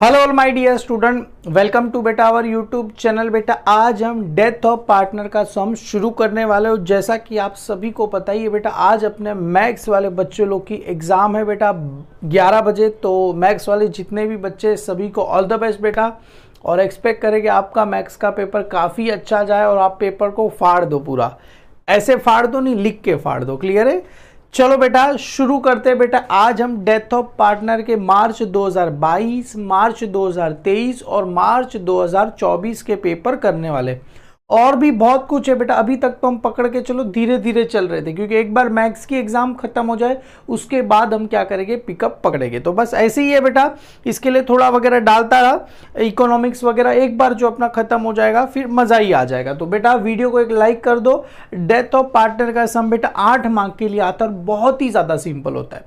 Hello all my dear student, welcome to बेटा our YouTube channel. बेटा आज हम डेथ ऑफ पार्टनर का सम शुरू करने वाले हो। जैसा कि आप सभी को पता ही है बेटा, आज अपने मैथ्स वाले बच्चों लोग की एग्ज़ाम है बेटा 11 बजे। तो मैथ्स वाले जितने भी बच्चे सभी को ऑल द बेस्ट बेटा, और एक्सपेक्ट करें कि आपका मैथ्स का पेपर काफ़ी अच्छा जाए और आप पेपर को फाड़ दो। पूरा ऐसे फाड़ दो नहीं, लिख के फाड़ दो। क्लियर है? चलो बेटा शुरू करते हैं। बेटा आज हम डेथ ऑफ पार्टनर के मार्च 2022, मार्च 2023 और मार्च 2024 के पेपर करने वाले। और भी बहुत कुछ है बेटा, अभी तक तो हम पकड़ के चलो धीरे धीरे चल रहे थे, क्योंकि एक बार मैथ्स की एग्जाम खत्म हो जाए उसके बाद हम क्या करेंगे, पिकअप पकड़ेंगे। तो बस ऐसे ही है बेटा, इसके लिए थोड़ा वगैरह डालता रहा, इकोनॉमिक्स वगैरह। एक बार जो अपना खत्म हो जाएगा फिर मजा ही आ जाएगा। तो बेटा वीडियो को एक लाइक कर दो। डेथ ऑफ पार्टनर का सम बेटा 8 मार्क के लिए आता है, बहुत ही ज्यादा सिंपल होता है।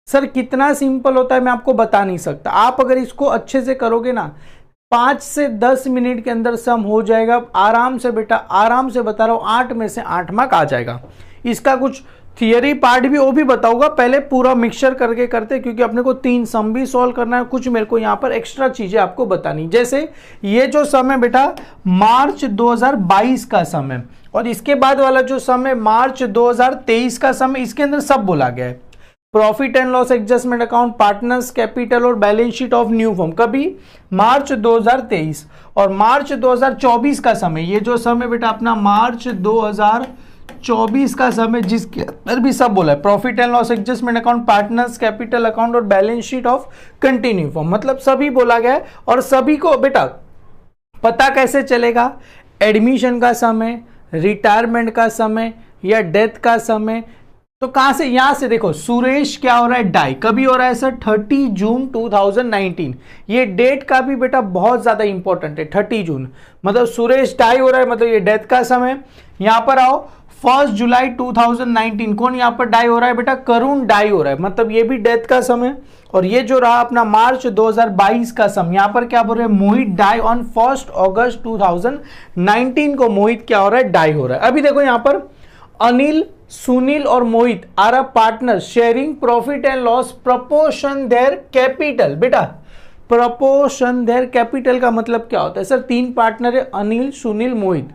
सर कितना सिंपल होता है मैं आपको बता नहीं सकता। आप अगर इसको अच्छे से करोगे ना, 5 से 10 मिनट के अंदर सम हो जाएगा आराम से बेटा, आराम से बता रहा हूं। 8 में से 8 मार्क आ जाएगा। इसका कुछ थियरी पार्ट भी वो भी बताऊंगा, पहले पूरा मिक्सचर करके करते, क्योंकि अपने को 3 सम भी सॉल्व करना है। कुछ मेरे को यहाँ पर एक्स्ट्रा चीजें आपको बतानी, जैसे ये जो सम है बेटा मार्च 2022 का सम है, और इसके बाद वाला जो सम है मार्च 2023 का सम है। इसके अंदर सब बोला गया है, profit and loss adjustment account, partners capital और balance sheet of new firm, कभी मार्च 2023 और मार्च 2024 का समय। ये जो समय बेटा अपना मार्च 2024 का समय, जिसके अंदर भी सब बोला है, profit and loss adjustment account, partners capital account और balance sheet of continue firm, मतलब सभी बोला गया है। और सभी को बेटा पता कैसे चलेगा, एडमिशन का समय, रिटायरमेंट का समय या डेथ का समय। तो कहां से, यहां से देखो, सुरेश क्या हो रहा है, डाई कभी हो रहा है सर 30 जून 2019। ये डेट का भी बेटा बहुत ज्यादा इंपॉर्टेंट है, 30 जून मतलब सुरेश डाई हो रहा है, मतलब ये डेथ का समय। यहां पर आओ 1 जुलाई 2019, कौन यहां पर डाई हो रहा है बेटा, करुण डाई हो रहा है, मतलब ये भी डेथ का समय। और ये जो रहा अपना मार्च 2022 का समय, यहां पर क्या बोल रहे हैं, मोहित डाई ऑन 1 अगस्त 2019 को मोहित क्या हो रहा है, डाई हो रहा है। अभी देखो यहां पर अनिल, सुनील और Mohit are a partner sharing profit and loss proportion their capital. बेटा प्रपोर्शन देयर कैपिटल का मतलब क्या होता है सर, 3 पार्टनर है, अनिल, सुनील, मोहित,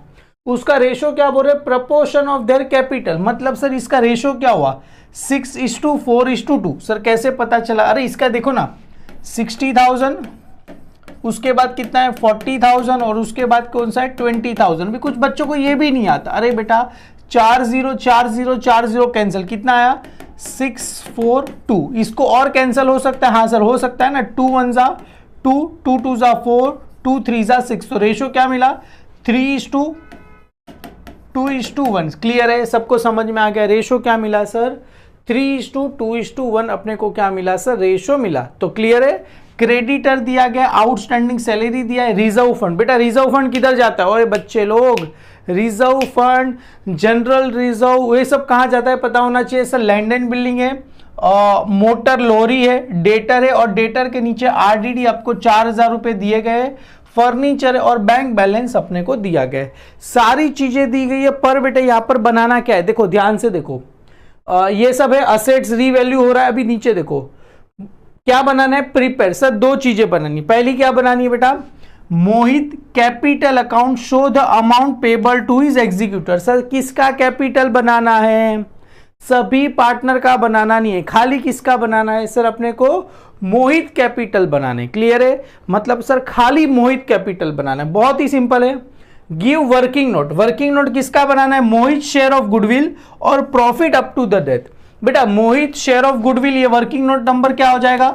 उसका रेशो क्या बोल रहे हैं, प्रपोर्शन ऑफ देयर कैपिटल। मतलब सर इसका रेशो क्या हुआ, 6:4:2। सर कैसे पता चला, अरे इसका देखो ना 60,000, उसके बाद कितना है 40,000 और उसके बाद कौन सा है 20,000। भी कुछ बच्चों को ये भी नहीं आता, अरे बेटा 40 कैंसिल, कितना आया 642। इसको और कैंसिल हो सकता है, हाँ सर हो सकता है ना, 2 1 जा 2, 2 2 जा 4, 2 3 जा 6। तो रेशो क्या मिला 3:2:1। क्लियर है, सबको समझ में आ गया। रेशो क्या मिला सर 3:2:1 अपने को क्या मिला सर, रेशो मिला। तो क्लियर है, क्रेडिटर दिया गया, आउटस्टैंडिंग सैलरी दिया है, रिजर्व फंड। बेटा रिजर्व फंड किधर जाता है, ओए बच्चे लोग, रिजर्व फंड, जनरल रिजर्व, ये सब कहां जाता है पता होना चाहिए सर। लैंड एंड बिल्डिंग है, मोटर लॉरी है, डेटर है, और डेटर के नीचे आरडीडी आपको 4,000 रुपए दिए गए, फर्नीचर और बैंक बैलेंस अपने को दिया गया। सारी चीजें दी गई है, पर बेटे यहां पर बनाना क्या है, देखो ध्यान से देखो, ये सब है असेट्स रीवैल्यू हो रहा है। अभी नीचे देखो क्या बनाना है, प्रिपेयर। सर 2 चीजें बनानी, पहली क्या बनानी है बेटा, Mohit capital account show the amount payable to his executor. Sir किसका कैपिटल बनाना है, सभी पार्टनर का बनाना नहीं है, खाली किसका बनाना है सर, अपने को मोहित कैपिटल बनाने। क्लियर है, मतलब सर खाली मोहित कैपिटल बनाना है, बहुत ही सिंपल है। Give working note, working note किसका बनाना है, मोहित शेयर ऑफ गुडविल और profit up to the death. बेटा मोहित शेयर ऑफ गुडविल, ये वर्किंग नोट नंबर क्या हो जाएगा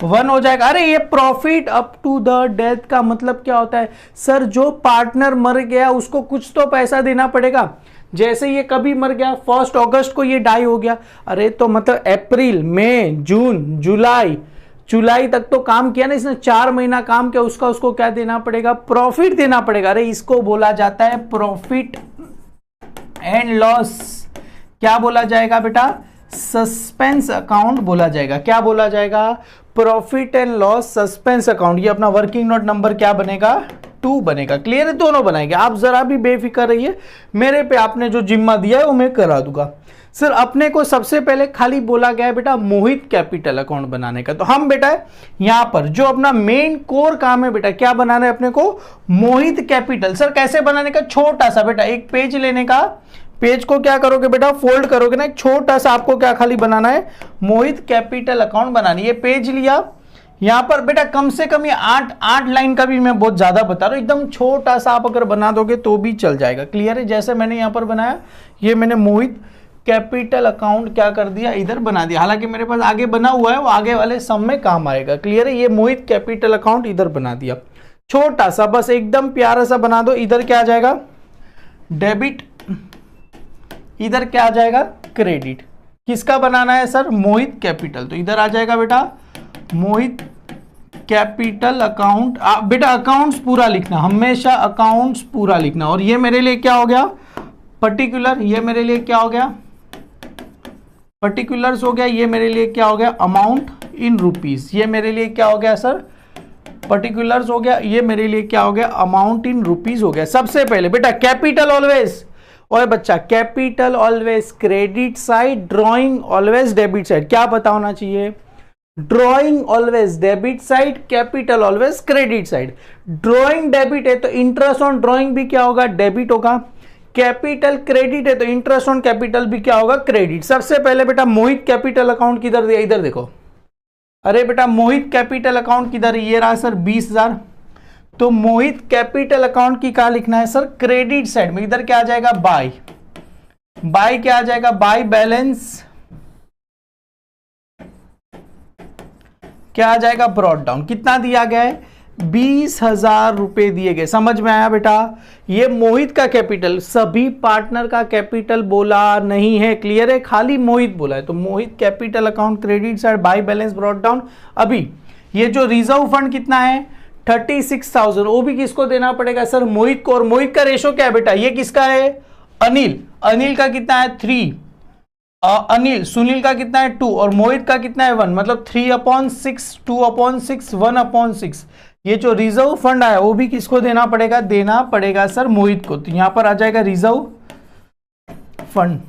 1 हो जाएगा। अरे ये profit up to the death का मतलब क्या होता है सर, जो पार्टनर मर गया उसको कुछ तो पैसा देना पड़ेगा। जैसे ये कभी मर गया 1 अगस्त को ये डाई हो गया, अरे तो मतलब अप्रैल, मई, जून, जुलाई तक तो काम किया ना इसने, 4 महीना काम किया, उसका उसको क्या देना पड़ेगा, प्रॉफिट देना पड़ेगा। अरे इसको बोला जाता है प्रॉफिट एंड लॉस, क्या बोला जाएगा बेटा, सस्पेंस अकाउंट बोला जाएगा। क्या बोला जाएगा, profit and loss suspense account. ये अपना वर्किंग नोट नंबर क्या बनेगा 2 बनेगा। क्लियर है, दोनों बनाएंगे, आप जरा भी बेफिक्र रहिए, मेरे पे आपने जो जिम्मा दिया है वो मैं करा दूंगा। सर अपने को सबसे पहले खाली बोला गया है बेटा मोहित कैपिटल अकाउंट बनाने का, तो हम बेटा यहां पर जो अपना मेन कोर काम है बेटा क्या बनाना है अपने को, मोहित कैपिटल। सर कैसे बनाने का, छोटा सा बेटा एक पेज लेने का, पेज को क्या करोगे बेटा फोल्ड करोगे ना, एक छोटा सा आपको क्या खाली बनाना है, मोहित कैपिटल अकाउंट बनानी है। पेज लिया, यहां पर बेटा कम से कम ये 8 लाइन का भी मैं बहुत ज्यादा बता रहा हूं, एकदम छोटा सा आप अगर बना दोगे तो भी चल जाएगा। क्लियर है, जैसे मैंने यहां पर बनाया, ये मैंने मोहित कैपिटल अकाउंट क्या कर दिया, इधर बना दिया। हालांकि मेरे पास आगे बना हुआ है, वो आगे वाले सम में काम आएगा। क्लियर है, ये मोहित कैपिटल अकाउंट इधर बना दिया, छोटा सा, बस एकदम प्यारा सा बना दो। इधर क्या आ जाएगा डेबिट, इधर क्या आ जाएगा क्रेडिट। किसका बनाना है सर, मोहित कैपिटल, तो इधर आ जाएगा बेटा मोहित कैपिटल अकाउंट। बेटा अकाउंट्स पूरा लिखना, हमेशा अकाउंट्स पूरा लिखना। और ये मेरे लिए क्या हो गया पर्टिकुलर, ये मेरे लिए क्या हो गया पर्टिकुलर्स हो गया, ये मेरे लिए क्या हो गया अमाउंट इन रुपीस, ये मेरे लिए क्या हो गया सर पर्टिकुलर्स हो गया, ये मेरे लिए क्या हो गया अमाउंट इन रुपीस हो गया। सबसे पहले बेटा कैपिटल ऑलवेज, और बच्चा capital always credit side, drawing always debit side. क्या पता होना चाहिए, drawing always debit side, capital always credit side. Drawing debit है तो इंटरेस्ट ऑन ड्रॉइंग भी क्या होगा डेबिट होगा, कैपिटल क्रेडिट है तो इंटरेस्ट ऑन कैपिटल भी क्या होगा क्रेडिट। सबसे पहले बेटा मोहित कैपिटल अकाउंट किधर दिया, इधर देखो, अरे बेटा मोहित कैपिटल अकाउंट किधर, ये रहा सर 20,000, तो मोहित कैपिटल अकाउंट की क्या लिखना है सर क्रेडिट साइड में। इधर क्या आ जाएगा बाय, बाय क्या आ जाएगा बाय बैलेंस, क्या आ जाएगा ब्रॉड डाउन। कितना दिया गया है 20,000 रुपए दिए गए। समझ में आया बेटा, ये मोहित का कैपिटल, सभी पार्टनर का कैपिटल बोला नहीं है। क्लियर है, खाली मोहित बोला है, तो Mohit capital account credit side by balance broad down. अभी ये जो रिजर्व फंड कितना है 36,000, वो भी किसको देना पड़ेगा सर मोहित को। और मोहित का रेशो क्या है बेटा, ये किसका है अनिल, अनिल का कितना है 3, अनिल सुनील का कितना है 2 और मोहित का कितना है 1, मतलब 3/6, 2/6, 1/6। ये जो रिजर्व फंड आया वो भी किसको देना पड़ेगा, देना पड़ेगा सर मोहित को। तो यहां पर आ जाएगा रिजर्व फंड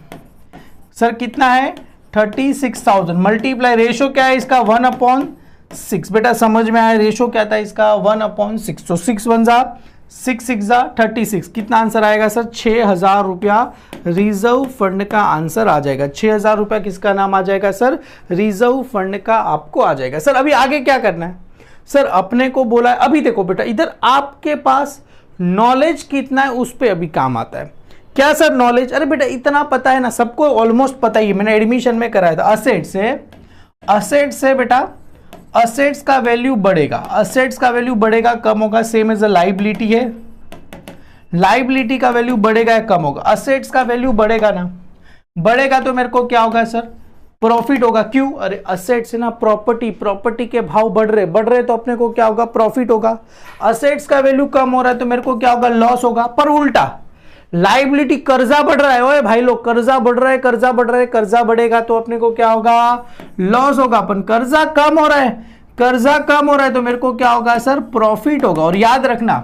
सर कितना है 36,000 मल्टीप्लाई रेशो क्या है इसका 1/6। बेटा समझ में आया, रेशो क्या था इसका 1/6, तो 6 1 जा 6 6 जा 36। कितना आंसर आएगा सर 6,000 रुपया रिजर्व फंड का आंसर आ जाएगा। 6,000 रुपया किसका नाम आ जाएगा सर रिजर्व फंड का आपको आ जाएगा। सर अभी आगे क्या करना है सर, अपने को बोला है, अभी देखो बेटा इधर आपके पास नॉलेज कितना है उस पर अभी काम आता है। क्या सर नॉलेज, अरे बेटा इतना पता है ना, सबको ऑलमोस्ट पता ही है, मैंने एडमिशन में कराया था। असेट से बेटा असेट्स का वैल्यू बढ़ेगा, असेट्स का वैल्यू बढ़ेगा कम होगा, सेम एज अ लाइबिलिटी है, लाइबिलिटी का वैल्यू बढ़ेगा या कम होगा, असेट्स का वैल्यू बढ़ेगा ना, बढ़ेगा तो मेरे को क्या होगा सर प्रॉफिट होगा। क्यों, अरे असेट्स है ना प्रॉपर्टी, प्रॉपर्टी के भाव बढ़ रहे तो अपने को क्या होगा प्रॉफिट होगा। असेट्स का वैल्यू कम हो रहा है तो मेरे को क्या होगा लॉस होगा। पर उल्टा लाइबिलिटी कर्जा बढ़ रहा है, ओए भाई लोग कर्जा बढ़ रहा है, कर्जा बढ़ रहा है, कर्जा बढ़ेगा तो अपने को क्या होगा लॉस होगा। अपन कर्जा कम हो रहा है, कर्जा कम हो रहा है तो मेरे को क्या होगा सर प्रॉफिट होगा। और याद रखना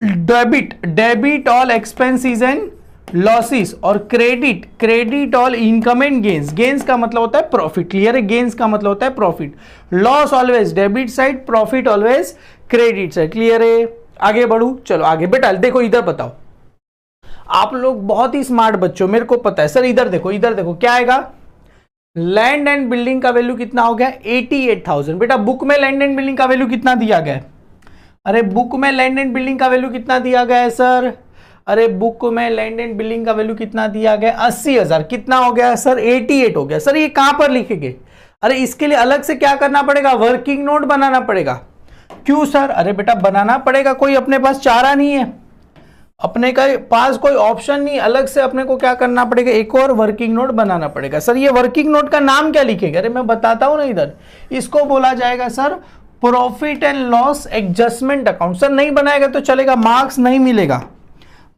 debit all expenses and losses और credit all income and gains. Gains का मतलब होता है प्रॉफिट, क्लियर है, गेन्स का मतलब होता है profit. Loss always debit side, profit always credit side. Clear है, आगे बढ़ू, चलो आगे। बेटा देखो इधर बताओ, आप लोग बहुत ही स्मार्ट बच्चों, मेरे को पता है सर। इधर देखो क्या आएगा, लैंड एंड बिल्डिंग का वैल्यू कितना हो गया 88,000। बेटा बुक में लैंड एंड बिल्डिंग का वैल्यू कितना दिया गया है, अरे बुक में लैंड एंड बिल्डिंग का वैल्यू कितना दिया गया है सर, अरे बुक में लैंड एंड बिल्डिंग का वैल्यू कितना दिया गया 80,000। कितना हो गया सर 88 हो गया। सर ये कहां पर लिखेंगे, अरे इसके लिए अलग से क्या करना पड़ेगा वर्किंग नोट बनाना पड़ेगा। क्यों सर, अरे बेटा बनाना पड़ेगा, कोई अपने पास चारा नहीं है, अपने का पास कोई ऑप्शन नहीं, अलग से अपने को क्या करना पड़ेगा एक और वर्किंग नोट बनाना पड़ेगा। सर ये वर्किंग नोट का नाम क्या लिखेगा, अरे मैं बताता हूं ना, इधर इसको बोला जाएगा sir profit and loss adjustment account. Sir नहीं बनाएगा तो चलेगा, मार्क्स नहीं मिलेगा,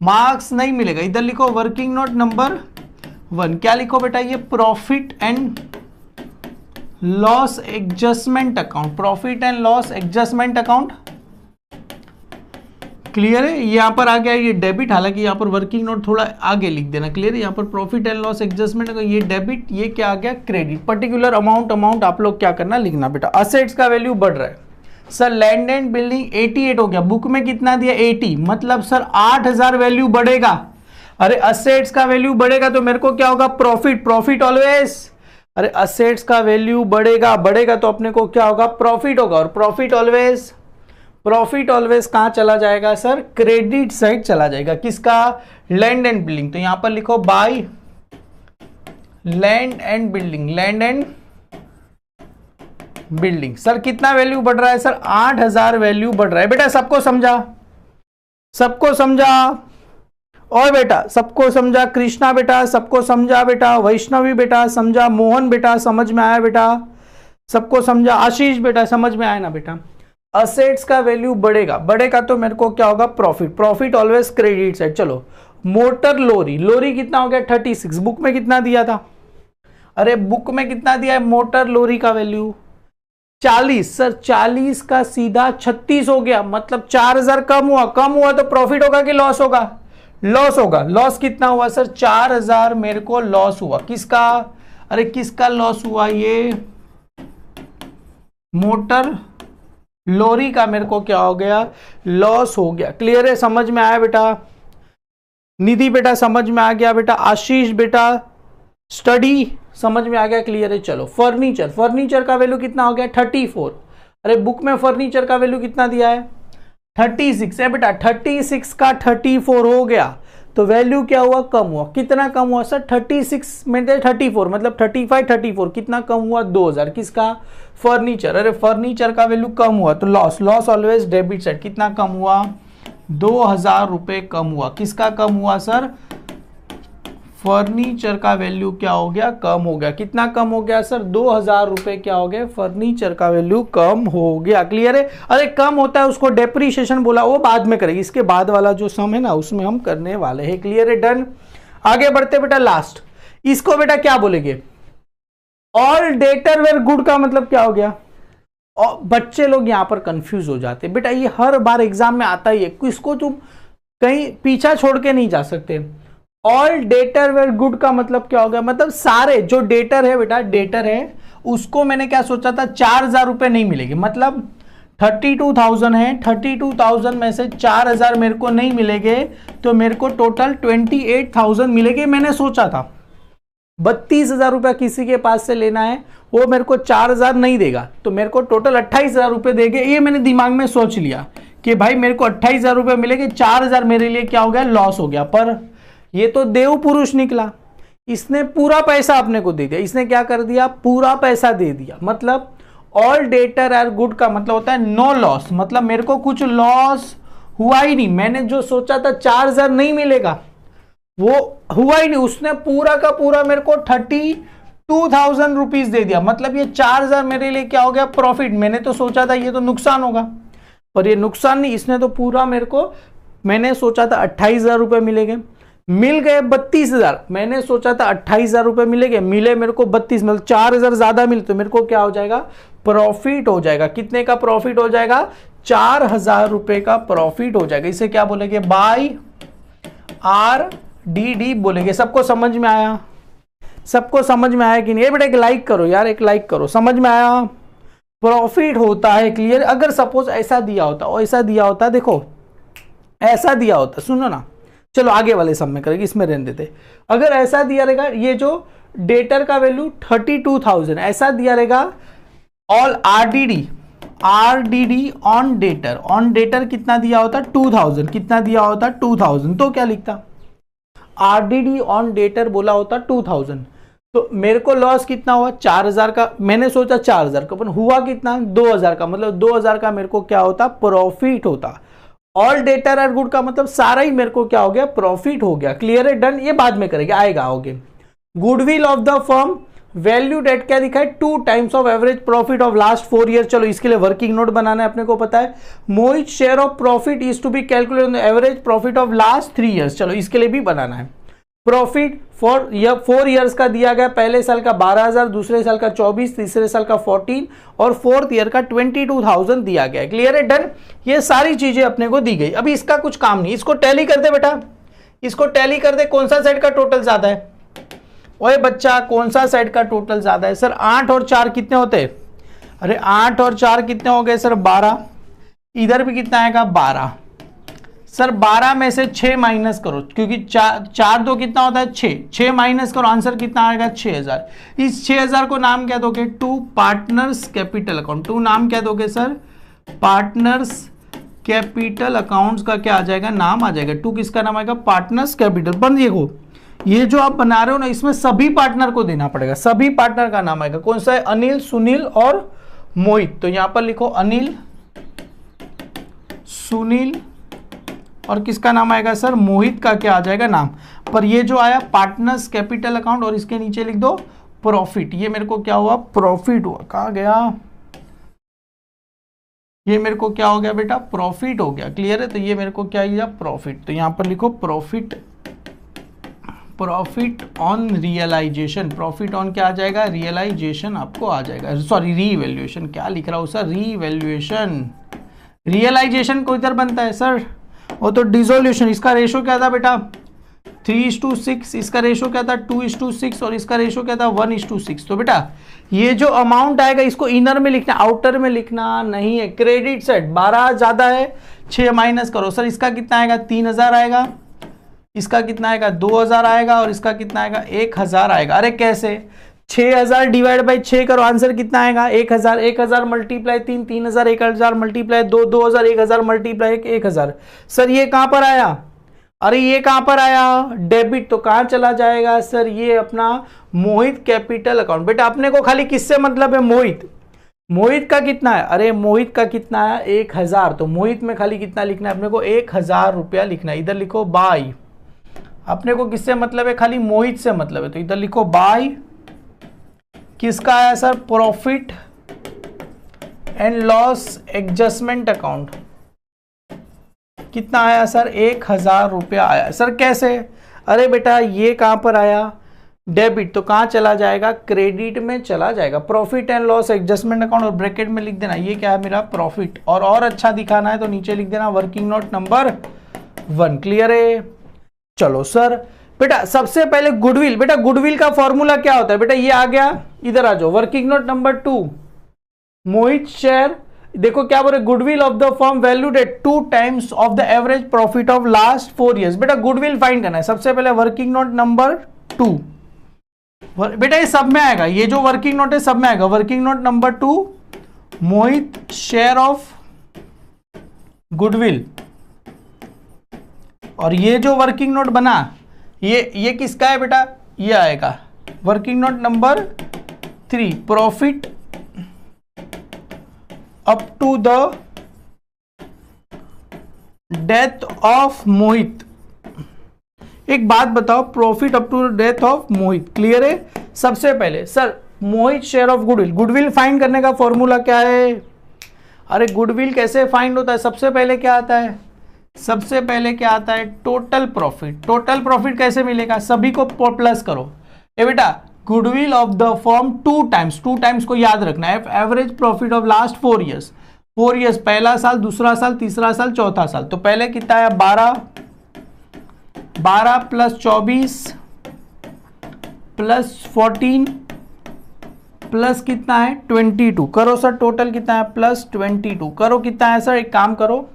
मार्क्स नहीं मिलेगा। इधर लिखो वर्किंग नोट नंबर 1, क्या लिखो बेटा ये profit and loss adjustment account, profit and loss adjustment account, clear है, यहाँ पर आ गया ये डेबिट, हालांकि यहाँ पर वर्किंग नोट थोड़ा आगे लिख देना। क्लियर है, यहाँ पर प्रॉफिट एंड लॉस एडजस्टमेंट का ये डेबिट, ये क्या आ गया क्रेडिट। पर्टिकुलर अमाउंट आप लोग क्या करना लिखना बेटा। असेट्स का वैल्यू बढ़ रहा है सर, लैंड एंड बिल्डिंग 88 हो गया, बुक में कितना दिया 80, मतलब सर 8000 वैल्यू बढ़ेगा। अरे असेट्स का वैल्यू बढ़ेगा तो मेरे को क्या होगा प्रॉफिट, प्रॉफिट ऑलवेज। अरे असेट्स का वैल्यू बढ़ेगा तो अपने को क्या होगा प्रॉफिट होगा, और प्रॉफिट ऑलवेज कहां चला जाएगा सर, क्रेडिट साइड चला जाएगा। किसका, लैंड एंड बिल्डिंग। तो यहां पर लिखो by land and building. Sir कितना वैल्यू बढ़ रहा है सर, 8000 वैल्यू बढ़ रहा है। बेटा सबको समझा और बेटा सबको समझा, कृष्णा बेटा सबको समझा, बेटा वैष्णवी बेटा समझा, मोहन बेटा समझ में आया, बेटा सबको समझा, आशीष बेटा समझ में आया ना बेटा। असेट्स का वैल्यू बढ़ेगा तो मेरे को क्या होगा प्रॉफिट ऑलवेज क्रेडिट साइड। चलो मोटर लोरी कितना हो गया 36, बुक में कितना दिया था, अरे बुक में कितना दिया है मोटर लोरी का वैल्यू 40, सर 40 का सीधा 36 हो गया, मतलब 4000 कम हुआ तो प्रॉफिट होगा कि लॉस होगा, लॉस कितना हुआ सर 4000 मेरे को लॉस हुआ। किसका, अरे किसका लॉस हुआ, ये मोटर लोरी का मेरे को क्या हो गया लॉस हो गया। क्लियर है, समझ में आया बेटा, निधि बेटा समझ में आ गया बेटा, आशीष बेटा स्टडी समझ में आ गया, क्लियर है। चलो फर्नीचर का वैल्यू कितना हो गया 34, अरे बुक में फर्नीचर का वैल्यू कितना दिया है 36 है बेटा, 36 का 34 हो गया तो वैल्यू क्या हुआ कम हुआ। कितना कम हुआ सर 36 में 34 मतलब 34 कितना कम हुआ 2000। किसका, फर्नीचर। अरे फर्नीचर का वैल्यू कम हुआ तो लॉस ऑलवेज डेबिट साइड। कितना कम हुआ 2000 रुपए कम हुआ। किसका कम हुआ सर, फर्नीचर का वैल्यू क्या हो गया कम हो गया। कितना कम हो गया सर 2000 रुपए क्या हो गए, फर्नीचर का वैल्यू कम हो गया। क्लियर है, अरे कम होता है उसको डेप्रीशिएशन बोला, वो बाद में करेंगे, इसके बाद वाला जो सम है ना उसमें हम करने वाले हैं। क्लियर है, डन। आगे बढ़ते बेटा, लास्ट इसको बेटा क्या बोलेंगे, ऑल डेटर वेर गुड का मतलब क्या हो गया। और बच्चे लोग यहां पर कंफ्यूज हो जाते बेटा, ये हर बार एग्जाम में आता ही है, इसको तुम कहीं पीछा छोड़ के नहीं जा सकते। ऑल डेटर वेर गुड का मतलब क्या हो गया, मतलब सारे जो डेटर है बेटा, डेटर है उसको मैंने क्या सोचा था 4000 रुपए नहीं मिलेंगे, मतलब 32,000 है, 32,000 में से 4000 मेरे को नहीं मिलेंगे तो मेरे को टोटल 28,000 मिलेंगे। मैंने सोचा था 32,000 रुपया किसी के पास से लेना है, वो मेरे को 4000 नहीं देगा तो मेरे को टोटल 28,000 रुपये देंगे। ये मैंने दिमाग में सोच लिया कि भाई मेरे को 28,000 रुपये मिलेंगे, 4000 मेरे लिए क्या हो गया लॉस हो गया। पर ये तो देव पुरुष निकला, इसने पूरा पैसा अपने को दे दिया। इसने क्या कर दिया, पूरा पैसा दे दिया। मतलब ऑल डेटर आर गुड का मतलब होता है नो लॉस, मतलब मेरे को कुछ लॉस हुआ ही नहीं। मैंने जो सोचा था 4000 नहीं मिलेगा वो हुआ ही नहीं, उसने पूरा का पूरा मेरे को 32,000 रुपीज दे दिया। मतलब ये 4000 मेरे लिए क्या हो गया प्रॉफिट। मैंने तो सोचा था ये तो नुकसान होगा, पर ये नुकसान नहीं, इसने तो पूरा मेरे को, मैंने सोचा था 28,000 रुपए मिलेंगे, मिल गए 32,000। मैंने सोचा था 28,000 रुपए मिलेंगे, मिले मेरे को 32, मतलब 4000 ज्यादा मिले तो मेरे को क्या हो जाएगा प्रॉफिट हो जाएगा। कितने का प्रॉफिट हो जाएगा 4000 रुपए का प्रॉफिट हो जाएगा। इसे क्या बोलेंगे बाय RDD बोलेंगे। सबको समझ में आया, सबको समझ में आया कि नहीं। बेटा एक लाइक करो यार, एक लाइक करो, समझ में आया। प्रॉफिट होता है, क्लियर। अगर सपोज ऐसा दिया होता और ऐसा दिया होता, देखो ऐसा दिया होता, सुनो ना, चलो आगे वाले सब में करेंगे, इसमें रहने देते। अगर ऐसा दिया रहेगा, ये जो डेटर का वैल्यू 32,000 ऐसा दिया रहेगा, ऑल RDD ऑन डेटर कितना दिया होता 2000, कितना दिया होता 2000, तो क्या लिखता RDD ऑन डेटर बोला होता 2000, तो मेरे को लॉस कितना हुआ 4000 का। मैंने सोचा 4000 का, पर हुआ कितना 2000 का, मतलब 2000 का मेरे को क्या होता प्रॉफिट होता। ऑल डेटर आर गुड का मतलब सारा ही मेरे को क्या हो गया प्रॉफिट हो गया। क्लियर है, डन। ये बाद में करेंगे, आएगा आगे। Goodwill of the firm valued at क्या दिखा है 2 times of average profit of last 4 year. चलो इसके लिए वर्किंग नोट बनाना है, अपने को पता है। Mohit share of profit is to be calculated on the average profit of last 3 years. चलो इसके लिए भी बनाना है। प्रॉफिट फॉर 4 ईयर्स का दिया गया, पहले साल का 12,000, दूसरे साल का 24, तीसरे साल का 14 और फोर्थ ईयर का 22,000 दिया गया। क्लियर है, डन। ये सारी चीजें अपने को दी गई। अभी इसका कुछ काम नहीं, इसको टैली कर दे बेटा, इसको टैली कर दे। कौन सा सेट का टोटल ज्यादा है? ओए बच्चा, कौन सा सेट का टोटल ज्यादा है? सर 8 और 4 कितने होते हैं? अरे 8 और 4 कितने हो गए सर? 12। इधर भी कितना आएगा? 12। सर 12 में से 6 माइनस करो, क्योंकि 4 दो कितना होता है? 6। 6 माइनस करो, आंसर कितना आएगा? 6,000। इस 6,000 को नाम क्या दोगे? To partners capital account. To नाम क्या दोगे सर? पार्टनर्स कैपिटल अकाउंट्स का क्या आ जाएगा? नाम आ जाएगा। टू किसका नाम आएगा? Partners capital. पर देखो, ये जो आप बना रहे हो ना, इसमें सभी पार्टनर को देना पड़ेगा, सभी पार्टनर का नाम आएगा। कौन सा है? अनिल, सुनील और मोहित। तो यहां पर लिखो अनिल, सुनील और किसका नाम आएगा सर? मोहित का क्या आ जाएगा? नाम। पर ये जो आया पार्टनर्स कैपिटल अकाउंट और इसके नीचे लिख दो प्रॉफिट। ये मेरे को क्या हुआ? प्रॉफिट हुआ। कहाँ गया? ये मेरे को क्या हो गया बेटा? प्रॉफिट हो गया। क्लियर है? तो ये मेरे को क्या किया? प्रॉफिट। तो यहां पर लिखो profit, profit on realisation. Profit on क्या आ जाएगा? रियलाइजेशन आपको आ जाएगा। Sorry, revaluation. क्या लिख रहा हूं सर? रीवैल्यूएशन। रियलाइजेशन को इधर बनता है सर, वो तो डिसोल्यूशन। इसका रेशो क्या था बेटा? 3:6। इसका रेशो क्या था? 2:6 और इसका रेशो क्या था? 1:6। तो बेटा ये जो अमाउंट आएगा इसको इनर में लिखना, आउटर में लिखना नहीं है। क्रेडिट सेट 12 ज्यादा है, 6 माइनस करो। सर इसका कितना आएगा? 3,000 आएगा। इसका कितना आएगा? 2,000 आएगा। और इसका कितना आएगा? 1,000 आएगा। अरे कैसे? 6,000 डिवाइड बाई 6 करो, आंसर कितना आएगा? 1,000। 1,000 मल्टीप्लाई 3, 3,000। 1,000 मल्टीप्लाई 2, 2,000। 1,000 मल्टीप्लाई 1,000। सर ये कहां पर आया? अरे ये कहां पर आया? डेबिट। तो कहां चला जाएगा सर? ये अपना मोहित कैपिटल अकाउंट। बेटा अपने को खाली किससे मतलब है? मोहित। मोहित का कितना है? अरे मोहित का कितना है? 1,000। तो मोहित में खाली कितना लिखना है अपने को? 1,000 रुपया लिखना है। इधर लिखो बाय। अपने को किससे मतलब है? खाली मोहित से मतलब है। तो इधर लिखो बाय। किसका आया sir? Profit and loss adjustment account. कितना आया सर? 1,000 रुपया आया। सर कैसे? अरे बेटा ये कहां पर आया? डेबिट। तो कहां चला जाएगा? क्रेडिट में चला जाएगा। Profit and loss adjustment account और ब्रैकेट में लिख देना ये क्या है? मेरा प्रॉफिट। और अच्छा दिखाना है तो नीचे लिख देना वर्किंग नोट नंबर 1। क्लियर है? चलो सर बेटा सबसे पहले गुडविल। बेटा गुडविल का फॉर्मूला क्या होता है? बेटा ये आ गया, इधर आ जाओ। वर्किंग नोट नंबर 2, मोहित शेयर। देखो क्या बोल रहे? Goodwill of the firm valued at 2 times of the average profit of last 4 years. बेटा गुडविल फाइंड करना है। सबसे पहले वर्किंग नोट नंबर 2। बेटा ये सब में आएगा, ये जो वर्किंग नोट है सब में आएगा। Working note number 2, Mohit share of goodwill. और ये जो वर्किंग नोट बना ये किसका है बेटा? ये आएगा working note number 3, profit up to the death of Mohit. एक बात बताओ, profit up to the death of Mohit. Clear है? सबसे पहले sir Mohit share of goodwill. Goodwill find करने का फॉर्मूला क्या है? अरे गुडविल कैसे फाइंड होता है? सबसे पहले क्या आता है? सबसे पहले क्या आता है? Total profit. टोटल प्रॉफिट कैसे मिलेगा? सभी को प्लस करो। ए बेटा goodwill of the firm 2 times, 2 times को याद रखना है। Average profit of last 4 years. 4 years, पहला साल, दूसरा साल, तीसरा साल, चौथा साल। तो पहले कितना है? 12 प्लस 24 प्लस 14 प्लस कितना है? 22। करो सर टोटल कितना है? प्लस 22। करो कितना है सर? एक काम करो,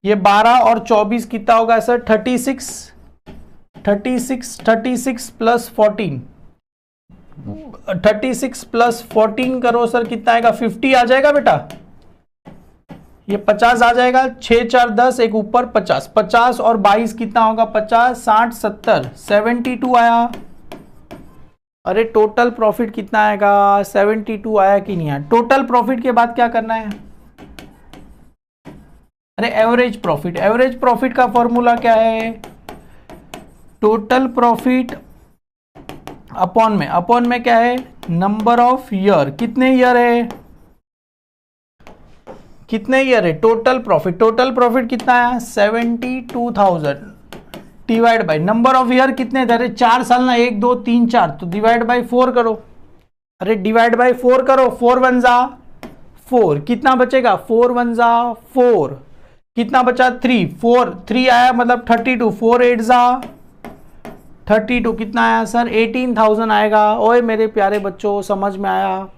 ये 12 और 24 कितना होगा सर? 36 प्लस 14, 36 प्लस 14 करो सर कितना आएगा? 50 आ जाएगा बेटा। ये 50 आ जाएगा। 6 4 10, एक ऊपर 50, 50 और 22 कितना होगा? 50, 60, 70, 72 आया। अरे टोटल प्रॉफिट कितना आएगा? 72 आया कि नहीं आया? टोटल प्रॉफिट के बाद क्या करना है? अरे एवरेज प्रॉफिट। एवरेज प्रॉफिट का फॉर्मूला क्या है? टोटल प्रॉफिट अपॉन में क्या है? Number of year. कितने ईयर है? कितने ईयर है? Total profit. टोटल प्रॉफिट कितना है? 72,000 divide by number of year कितने थे, अरे 4 साल ना, 1 2 3 4, तो डिवाइड बाय 4 करो, अरे डिवाइड बाय 4 करो, 4 1 जा 4, कितना बचेगा 4 1 जा 4, कितना बचा 3, 4 3 आया मतलब 32, 4 8 जा 32, कितना आया सर 18,000 आएगा। ओए मेरे प्यारे बच्चों समझ में आया।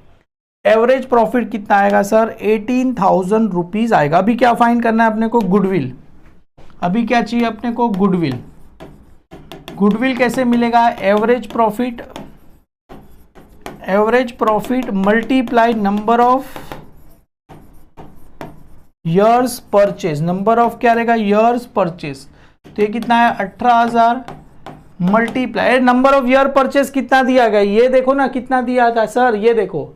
एवरेज प्रॉफिट कितना आएगा सर 18,000 रुपीज आएगा। अभी क्या फाइंड करना है अपने को, गुडविल। अभी क्या चाहिए अपने को, गुडविल। गुडविल कैसे मिलेगा, average profit multiply number of years purchase, number of क्या रहेगा ईयर्स परचेज, तो ये कितना है 18,000 multiply number of year purchase कितना दिया गया, ये देखो ना कितना दिया था सर, ये देखो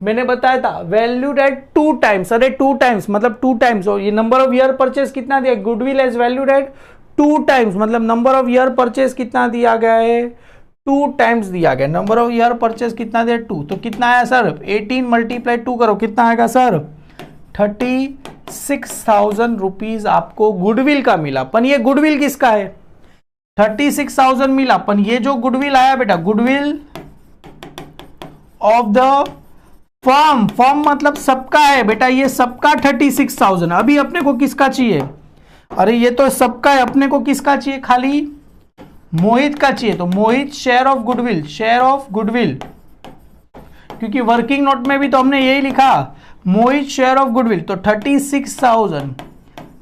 मैंने बताया था वैल्यूड एट 2 टाइम्स, अरे 2 टाइम्स मतलब 2 टाइम्स, और ये नंबर ऑफ ईयर परचेज कितना दिया, goodwill as valued at 2 times, मतलब नंबर ऑफ ईयर परचेज कितना दिया गया है 2 टाइम्स दिया गया, नंबर ऑफ ईयर परचेज कितना दिया 2, तो कितना आया सर 18 मल्टीप्लाई 2 करो, कितना आएगा सर 36,000 रुपीज आपको गुडविल का मिला। पर ये गुडविल किसका है, 36,000 मिला, पर ये जो गुडविल आया बेटा, goodwill of the firm, firm मतलब सबका है बेटा, ये सबका 36,000। अभी अपने को किसका चाहिए, अरे ये तो सबका है, अपने को किसका चाहिए, खाली मोहित का चाहिए, तो Mohit share of goodwill, share of goodwill, क्योंकि वर्किंग नोट में भी तो हमने यही लिखा मोहित शेयर ऑफ गुडविल, तो 36,000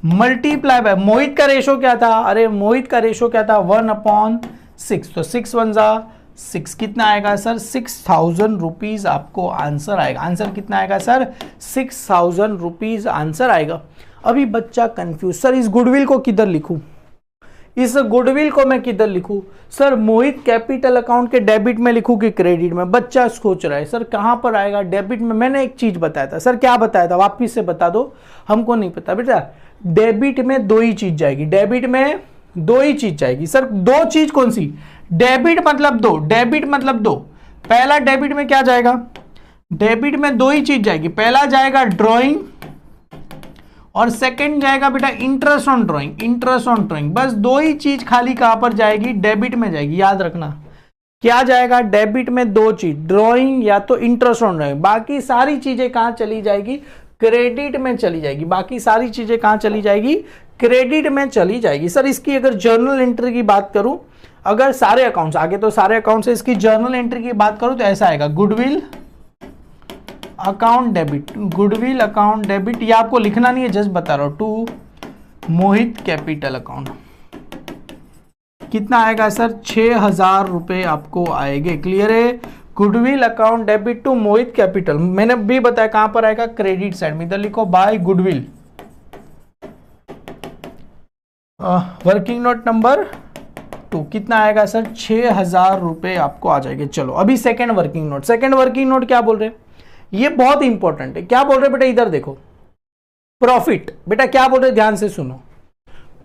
मल्टीप्लाई बाय मोहित का रेशो क्या था, अरे मोहित का रेशो क्या था 1/6, तो 6 1 जा 6, कितना आएगा सर 6,000 रुपीज आपको आंसर आएगा। आंसर कितना आएगा सर 6,000 रुपीज आंसर आएगा। अभी बच्चा कंफ्यूज, सर इस गुडविल को किधर लिखूं, इस गुडविल को मैं किधर लिखूं, सर मोहित कैपिटल अकाउंट के डेबिट में लिखूं कि क्रेडिट में, बच्चा सोच रहा है सर कहां पर आएगा डेबिट में। मैंने एक चीज बताया था सर, क्या बताया था वापिस से बता दो, हमको नहीं पता बेटा। डेबिट में 2 ही चीज जाएगी, डेबिट में 2 ही चीज जाएगी सर, 2 चीज कौन सी, डेबिट मतलब 2, डेबिट मतलब 2। पहला डेबिट में क्या जाएगा, डेबिट में 2 ही चीज जाएगी, पहला जाएगा ड्रॉइंग और सेकंड जाएगा बेटा interest on drawing, interest on drawing, बस 2 ही चीज खाली कहां पर जाएगी, डेबिट में जाएगी। याद रखना क्या जाएगा डेबिट में, 2 चीज, ड्राइंग या तो इंटरेस्ट ऑन ड्राइंग, बाकी सारी चीजें कहां चली जाएगी, क्रेडिट में चली जाएगी, बाकी सारी चीजें कहां चली जाएगी, क्रेडिट में चली जाएगी। सर इसकी अगर जर्नल एंट्री की बात करूं, अगर सारे अकाउंट्स आगे तो सारे अकाउंट से इसकी जर्नल एंट्री की बात करूं तो ऐसा आएगा, goodwill account debit, goodwill account debit, ये आपको लिखना नहीं है जस्ट बता रहा हूं, टू मोहित कैपिटल अकाउंट, कितना आएगा सर 6,000 रुपए आपको आएंगे। क्लियर है, goodwill account debit to Mohit capital, मैंने भी बताया कहां पर आएगा, क्रेडिट साइड में, इधर लिखो by goodwill. Working note number 2 कितना आएगा सर 6,000 रुपए आपको आ जाएंगे। चलो अभी second working note, second working note क्या बोल रहे हैं, ये बहुत इंपॉर्टेंट है, क्या बोल रहे बेटा, इधर देखो प्रॉफिट, बेटा क्या बोल रहे ध्यान से सुनो,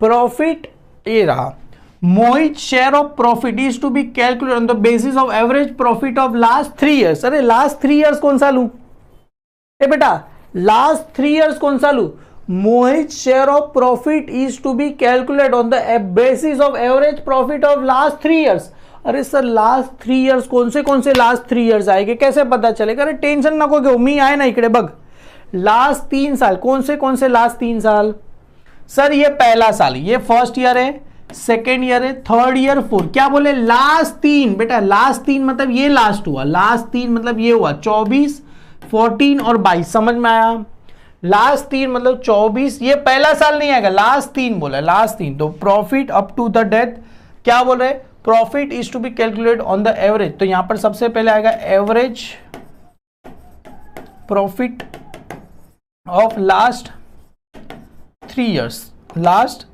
प्रॉफिट ये रहा, Mohit share of profit is to be calculated on the basis of average profit of last 3 years. अरे लास्ट 3 इयर्स कौन सा लू, ए बेटा लास्ट 3 इयर्स कौन सा लू, Mohit share of profit is to be calculated on the basis of average profit of last 3 years. अरे sir last 3 years कौन से लास्ट 3 इयर्स आएंगे, कैसे पता चलेगा, अरे टेंशन नको घेऊ, मी आहे ना इकडे बघ, लास्ट 3 साल कौन से लास्ट 3 साल, सर ये पहला साल, ये फर्स्ट ईयर है, सेकेंड ईयर है, थर्ड ईयर, फोर्थ, क्या बोले लास्ट 3, बेटा लास्ट 3 मतलब ये लास्ट हुआ, लास्ट 3 मतलब ये हुआ 24, 14 और 22, समझ में आया, लास्ट 3 मतलब 24, ये पहला साल नहीं आएगा, लास्ट 3 बोला, लास्ट 3, तो profit up to the death क्या बोल रहे, profit is to be calculate on the average, तो यहां पर सबसे पहले आएगा average profit of last 3 years, last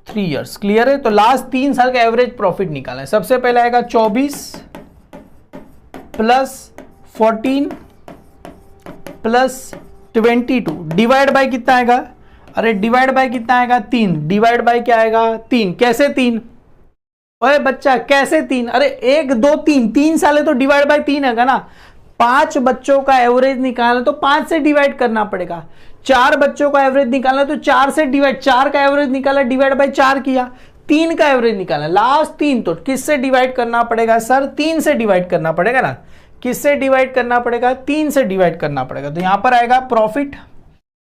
3 years. Clear है, तो लास्ट 3 साल का एवरेज प्रॉफिट निकालना है। सबसे पहले आएगा 24 प्लस 14 प्लस 22 डिवाइड बाय कितना आएगा, अरे डिवाइड बाय कितना आएगा 3, डिवाइड बाय क्या आएगा 3, कैसे 3, ओए बच्चा कैसे 3, अरे 1 2 3 साल है तो डिवाइड बाय 3 आएगा ना, 5 बच्चों का एवरेज निकालना तो 5 से डिवाइड करना पड़ेगा। 4 बच्चों का एवरेज निकालना तो 4 से डिवाइड, 4 का एवरेज निकाला डिवाइड बाय 4 किया। 3 का एवरेज निकालना, लास्ट 3 तो किससे डिवाइड करना पड़ेगा सर? 3 से डिवाइड करना पड़ेगा ना। किससे डिवाइड करना पड़ेगा? 3 से डिवाइड करना पड़ेगा। तो यहां पर आएगा प्रॉफिट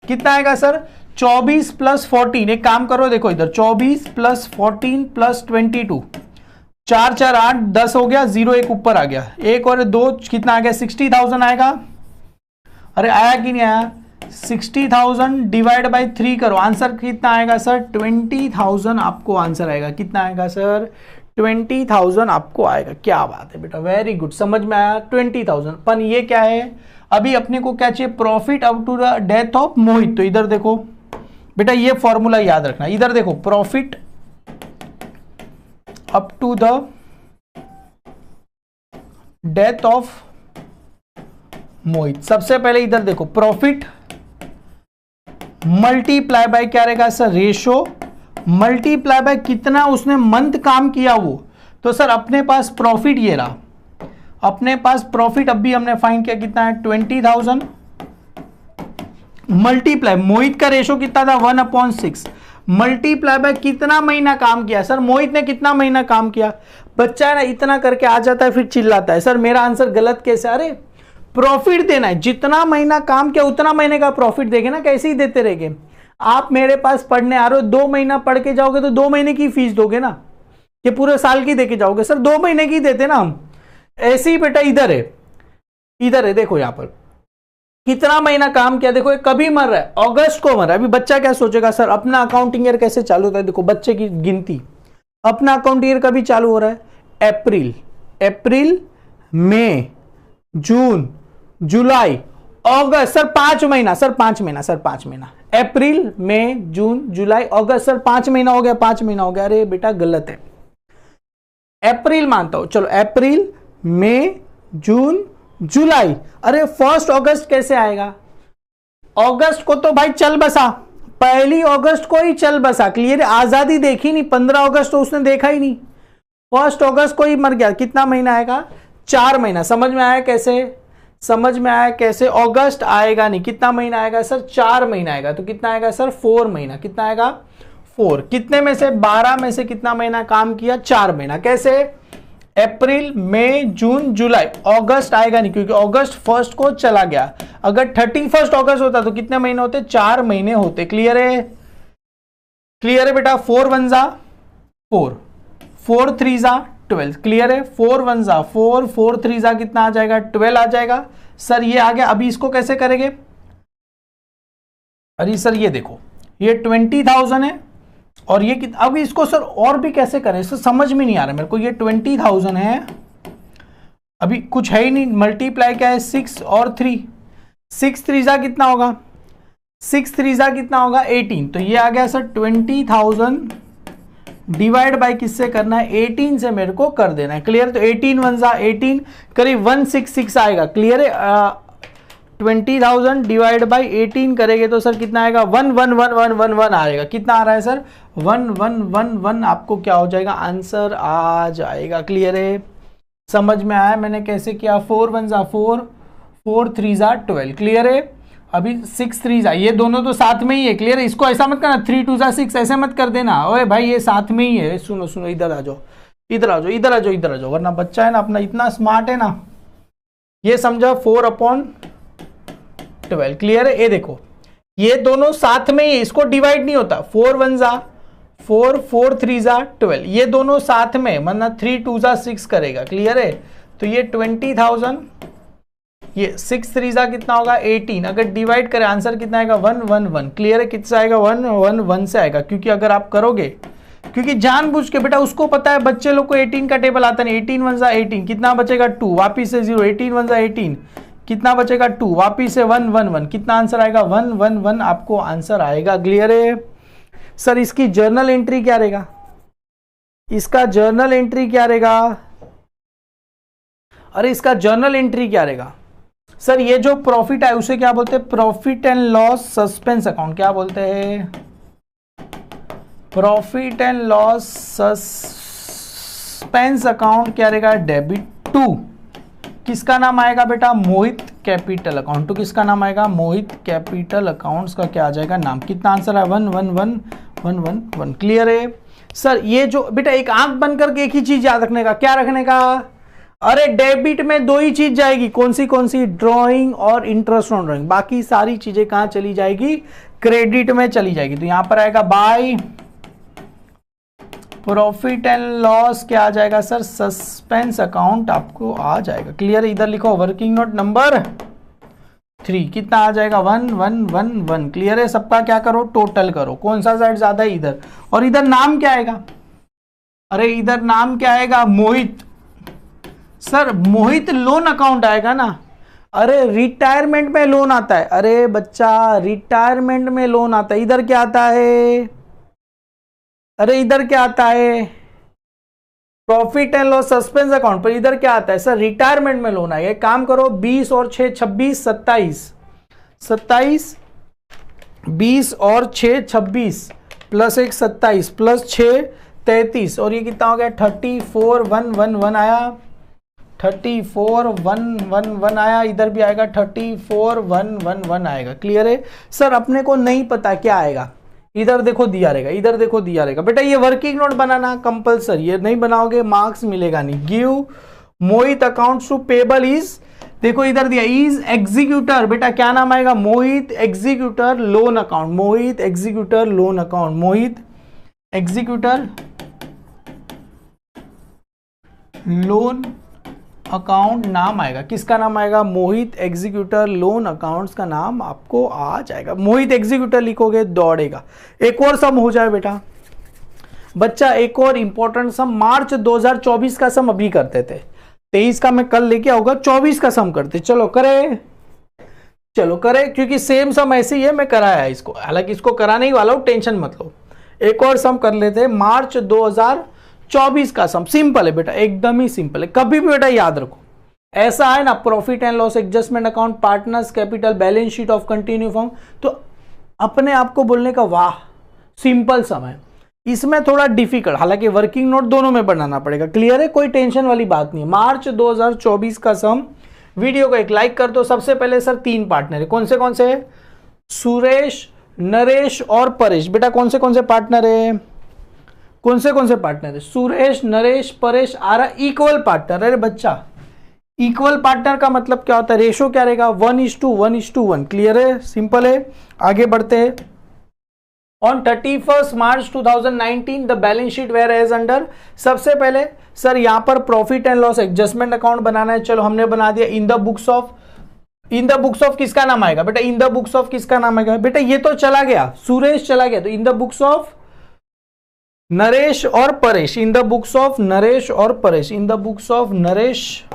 कितना आएगा सर? 24 प्लस 14। एक काम करो, देखो इधर 24 प्लस 14 प्लस 22, 4 4 8 10 हो गया, 0 एक ऊपर आ गया, 1 और 2 कितना आ गया? 60,000 आएगा। अरे आया कि नहीं आया? 60,000 डिवाइड बाय 3 करो, आंसर कितना आएगा सर? 20,000 आपको आंसर आएगा। कितना आएगा सर? 20,000 आपको आएगा। क्या बात है बेटा, वेरी गुड, समझ में आया। 20,000 पर ये क्या है? अभी अपने को क्या चाहिए? Profit up to the death of Mohit. तो इधर देखो बेटा, ये फॉर्मूला याद रखना। इधर देखो, profit up to the death of Mohit. सबसे पहले इधर देखो, प्रॉफिट मल्टीप्लाई बाय क्या रहेगा सर? रेशो मल्टीप्लाई बाय कितना उसने मंथ काम किया वो। तो सर अपने पास प्रॉफिट ये रहा, अपने पास प्रॉफिट अभी हमने फाइंड किया कितना है? 20,000 मल्टीप्लाई मोहित का रेशो कितना था? 1/6 मल्टीप्लाई बाय कितना महीना काम किया। सर मोहित ने कितना महीना काम किया? बच्चा है ना, इतना करके आ जाता है फिर चिल्लाता है सर मेरा आंसर गलत कैसे? अरे प्रॉफिट देना है, जितना महीना काम किया उतना महीने का प्रॉफिट देंगे ना, कैसे ही देते रहेंगे। आप मेरे पास पढ़ने आ रहे हो, 2 महीना पढ़ के जाओगे तो 2 महीने की फीस दोगे ना, ये पूरे साल की देके जाओगे? सर 2 महीने की देते ना हम। ऐसे ही बेटा इधर है, इधर है, देखो यहां पर कितना महीना काम किया। देखो ये कभी मर रहा है, अगस्त को मर रहा है। अभी बच्चा क्या सोचेगा सर अपना अकाउंटिंग ईयर कैसे चालू होता है? देखो बच्चे की गिनती, अपना अकाउंट ईयर कभी चालू हो रहा है? अप्रैल, अप्रैल मई जून जुलाई अगस्त। सर 5 महीना, सर 5 महीना, सर 5 महीना, अप्रैल मई जून जुलाई अगस्त। सर 5 महीना हो गया, 5 महीना हो गया। अरे बेटा गलत है, अप्रैल मानता हूं, चलो अप्रैल मई जून जुलाई। अरे 1 अगस्त कैसे आएगा? अगस्त को तो भाई चल बसा, 1 अगस्त को ही चल बसा। क्लियर? आजादी देखी नहीं, 15 अगस्त तो उसने देखा ही नहीं, 1 अगस्त को ही मर गया। कितना महीना आएगा? 4 महीना। समझ में आया कैसे? समझ में आया कैसे? अगस्त आएगा नहीं, कितना महीना आएगा सर? 4 महीना आएगा। तो कितना आएगा सर? 4 महीना। कितना आएगा? 4। कितने में से? 12 में से कितना महीना काम किया? 4 महीना। कैसे? अप्रैल मई जून जुलाई, अगस्त आएगा नहीं क्योंकि अगस्त 1 को चला गया। अगर 31 अगस्त होता तो कितने महीने होते? 4 महीने होते। क्लियर है? क्लियर है बेटा? 4 1 जा 4, 4 3 जा 12। क्लियर है? 4 1 जा 4, 4 3 जा कितना आ जाएगा? 12 आ जाएगा। सर ये आ गया। अभी इसको कैसे करेंगे? अरे सर ये देखो, ये 20,000 है और ये कितना? अभी इसको सर और भी कैसे करें, सर समझ में नहीं आ रहा मेरे को। ये 20,000 है, अभी कुछ है ही नहीं। मल्टीप्लाई क्या है? 6 और 3, 6 3 जा कितना होगा? 6 3 जा कितना होगा? 18। तो ये आ गया सर 20,000 डिवाइड बाय किससे करना है? 18 से मेरे को कर देना है। क्लियर? तो 18 1 जा 18, करीब 166 आएगा। क्लियर है? 20,000 डिवाइड बाई 18 करेंगे तो सर कितना आएगा? 11111 आएगा। कितना आ रहा है सर? 1111 आपको क्या हो जाएगा? आंसर आ जाएगा। क्लियर है? समझ में आया मैंने कैसे किया? 4 1 जा 4, 4 3 जा 12। क्लियर है? अभी 6 3 जा, ये दोनों तो साथ में ही है। क्लियर है? इसको ऐसा मत करना 3 2 जा 6, ऐसे मत कर देना। ओए भाई ये साथ में ही है। सुनो सुनो, इधर आ जाओ, इधर आ जाओ, इधर आ जाओ, इधर आ जाओ, वरना बच्चा है ना अपना इतना स्मार्ट है ना, ये समझा 4/12। क्लियर है? ये देखो ये दोनों साथ में ही, इसको डिवाइड नहीं होता। 4 1 जा 4, 4 3 जा 12, ये दोनों साथ में, मतलब 3 2 जा 6 करेगा। क्लियर है? तो ये 20,000, ये 6 3 जा कितना होगा? 18। अगर डिवाइड करें आंसर कितना आएगा? 111। क्लियर है? कितना आएगा? 111 से आएगा। क्योंकि अगर आप करोगे, क्योंकि जानबूझ के बेटा उसको पता है बच्चे लोग को 18 का टेबल आता नहीं। 18 1 जा 18, कितना बचेगा? 2, वापिस से 0। 18 1 जा 18, कितना बचेगा? 2, वापिस से 111, कितना आंसर आएगा? 111 आपको आंसर आएगा। क्लियर है? सर इसकी जर्नल एंट्री क्या रहेगा? इसका जर्नल एंट्री क्या रहेगा? अरे इसका जर्नल एंट्री क्या रहेगा? सर ये जो प्रॉफिट है उसे क्या बोलते हैं? Profit and loss suspense account. क्या बोलते हैं? Profit and loss suspense account क्या रहेगा? डेबिट टू किसका नाम आएगा बेटा, मोहित कैपिटल अकाउंट। तो किसका नाम आएगा, मोहित कैपिटल अकाउंट्स का क्या आ जाएगा नाम। कितना आंसर है, 11111। क्लियर है सर। ये जो बेटा एक आंख बंद करके एक ही चीज याद रखने का, क्या रखने का, अरे डेबिट में दो ही चीज जाएगी, कौन सी, ड्राइंग और इंटरेस्ट ऑन ड्राइंग। बाकी सारी चीजें कहां चली जाएगी, क्रेडिट में चली जाएगी। तो यहां पर आएगा बाय प्रॉफिट एंड लॉस, क्या आ जाएगा सर, सस्पेंस अकाउंट आपको आ जाएगा। क्लियर है, इधर लिखो वर्किंग नोट नंबर 3, कितना आ जाएगा, 1111। क्लियर है, सबका क्या करो, टोटल करो, कौन सा साइड ज्यादा है, इधर। और इधर नाम क्या आएगा, अरे इधर नाम क्या आएगा, मोहित। सर मोहित लोन अकाउंट आएगा ना, अरे रिटायरमेंट में लोन आता है, अरे बच्चा रिटायरमेंट में लोन आता है। इधर क्या आता है, अरे इधर क्या आता है, profit and loss suspense account पर। इधर क्या आता है सर, रिटायरमेंट में लोन आएगा। एक काम करो, 20 और 6 26, 27 20 और 6 26 प्लस 1 27 प्लस 6 33 और ये कितना हो गया, 34,111 आया, 34,111 आया। इधर भी आएगा 34,111 आएगा। क्लियर है सर। अपने को नहीं पता क्या आएगा, इधर देखो दिया रहेगा, इधर देखो दिया रहेगा। बेटा ये वर्किंग नोट बनाना कंपलसरी, ये नहीं बनाओगे मार्क्स मिलेगा नहीं। Give Mohit accounts to payable is, देखो इधर दिया इज एग्जीक्यूटर। बेटा क्या नाम आएगा, Mohit executor loan account, Mohit executor loan account, Mohit executor loan account नाम आएगा। किसका नाम आएगा, मोहित एग्जीक्यूटर लोन अकाउंट्स का नाम आपको आ जाएगा। मोहित एग्जीक्यूटर लिखोगे दौड़ेगा। एक और सम हो जाए बेटा, बच्चा एक और इंपॉर्टेंट सम, मार्च 2024 का सम अभी करते थे, 23 का मैं कल लेके आऊंगा, 24 का सम करते। चलो करे, क्योंकि सेम सम ऐसे ही है, मैं कराया इसको, हालांकि इसको कराने ही वाला हूं, टेंशन मत लो। एक और सम कर लेते हैं, मार्च 2024 का सम। सिंपल है बेटा, एकदम ही सिंपल है। कभी भी बेटा याद रखो, ऐसा है ना, profit and loss adjustment account, partners capital, balance sheet of continue form, तो अपने आप को बोलने का वाह सिंपल सम है। इसमें थोड़ा डिफिकल्ट, हालांकि वर्किंग नोट दोनों में बनाना पड़ेगा। क्लियर है, कोई टेंशन वाली बात नहीं है। मार्च 2024 का सम। वीडियो को एक लाइक कर दो। सबसे पहले सर 3 पार्टनर है, कौन से है, सुरेश, नरेश और परेश। बेटा कौन से पार्टनर है, कौन से पार्टनर है, सुरेश, नरेश, परेश। आ रहा इक्वल पार्टनर। अरे बच्चा इक्वल पार्टनर का मतलब क्या होता है, रेशो क्या रहेगा, 1:1:1। क्लियर है, सिंपल है। आगे बढ़ते हैं। On 31 March 2019 the balance sheet were as under. सबसे पहले सर यहां पर profit and loss adjustment account बनाना है। चलो हमने बना दिया। इन द बुक्स ऑफ किसका नाम आएगा बेटा, इन द बुक्स ऑफ किसका नाम आएगा बेटा, ये तो चला गया, सुरेश चला गया, तो in the books of Naresh और Paresh, in the books of Naresh और Paresh, in the books of Naresh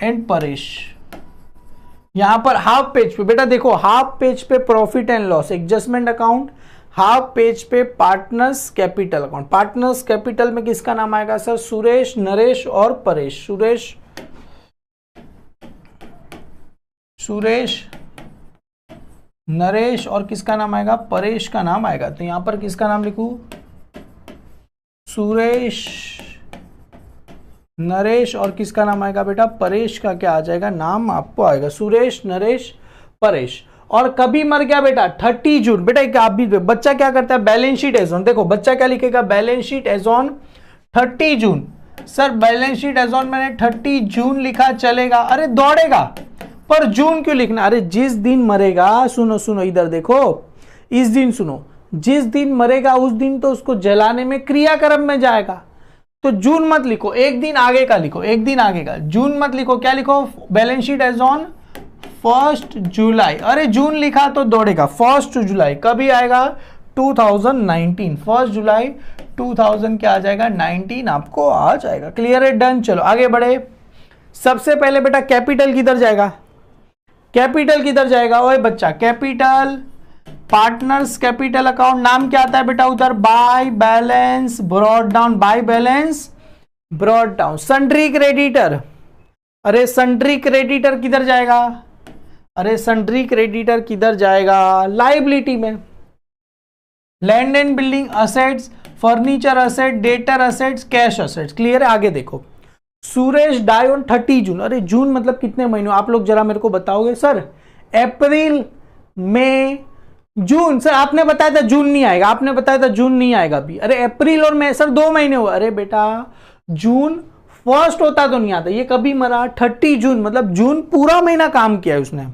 and Paresh. यहां पर हाफ पेज पे बेटा देखो, हाफ पेज पे profit and loss adjustment account, half page पे partners capital account. Partners capital में किसका नाम आएगा सर, सुरेश, नरेश और परेश। सुरेश, नरेश और किसका नाम आएगा, परेश का नाम आएगा। तो यहां पर किसका नाम लिखूं, सुरेश, नरेश और किसका नाम आएगा बेटा, परेश का क्या आ जाएगा नाम आपको आएगा, सुरेश, नरेश, परेश। और कभी मर गया बेटा 30 जून। बेटा एक आप भी बच्चा क्या करता है, बैलेंस शीट एज ऑन। देखो बच्चा क्या लिखेगा, balance sheet as on 30 June. Sir balance sheet as on मैंने 30 जून लिखा, चलेगा। अरे दौड़ेगा, पर जून क्यों लिखना, अरे जिस दिन मरेगा, सुनो इधर देखो, इस दिन सुनो, जिस दिन मरेगा उस दिन तो उसको जलाने में क्रियाक्रम में जाएगा। तो जून मत लिखो, एक दिन आगे का लिखो, एक दिन आगे का। जून मत लिखो, क्या लिखो, बैलेंस शीट एज ऑन 1 जुलाई। अरे जून लिखा तो दौड़ेगा, 1 जुलाई कभी आएगा, 2019, 1 जुलाई 2000 क्या आ जाएगा, 19 आपको आ जाएगा। क्लियर है, डन। चलो आगे बढ़े। सबसे पहले बेटा कैपिटल किधर जाएगा, कैपिटल किधर जाएगा, ओए बच्चा कैपिटल, पार्टनर्स कैपिटल अकाउंट। नाम क्या आता है बेटा उधर, by balance brought down, by balance brought down. Sundry creditor, अरे सन्ड्री क्रेडिटर किधर जाएगा, अरे सन्ड्री क्रेडिटर किधर जाएगा, लाइबिलिटी में। Land and building assets, furniture asset, debtor assets, cash assets. Clear है? आगे देखो, सुरेश डाई ऑन 30 जून। अरे जून मतलब कितने महीनों, आप लोग जरा मेरे को बताओगे सर? अप्रैल, मई, जून। सर आपने बताया था जून नहीं आएगा, आपने बताया था जून नहीं आएगा अभी। अरे अप्रैल और मई सर 2 महीने हुआ। अरे बेटा जून फर्स्ट होता तो नहीं आता, ये कभी मरा 30 जून, मतलब जून पूरा महीना काम किया है उसने।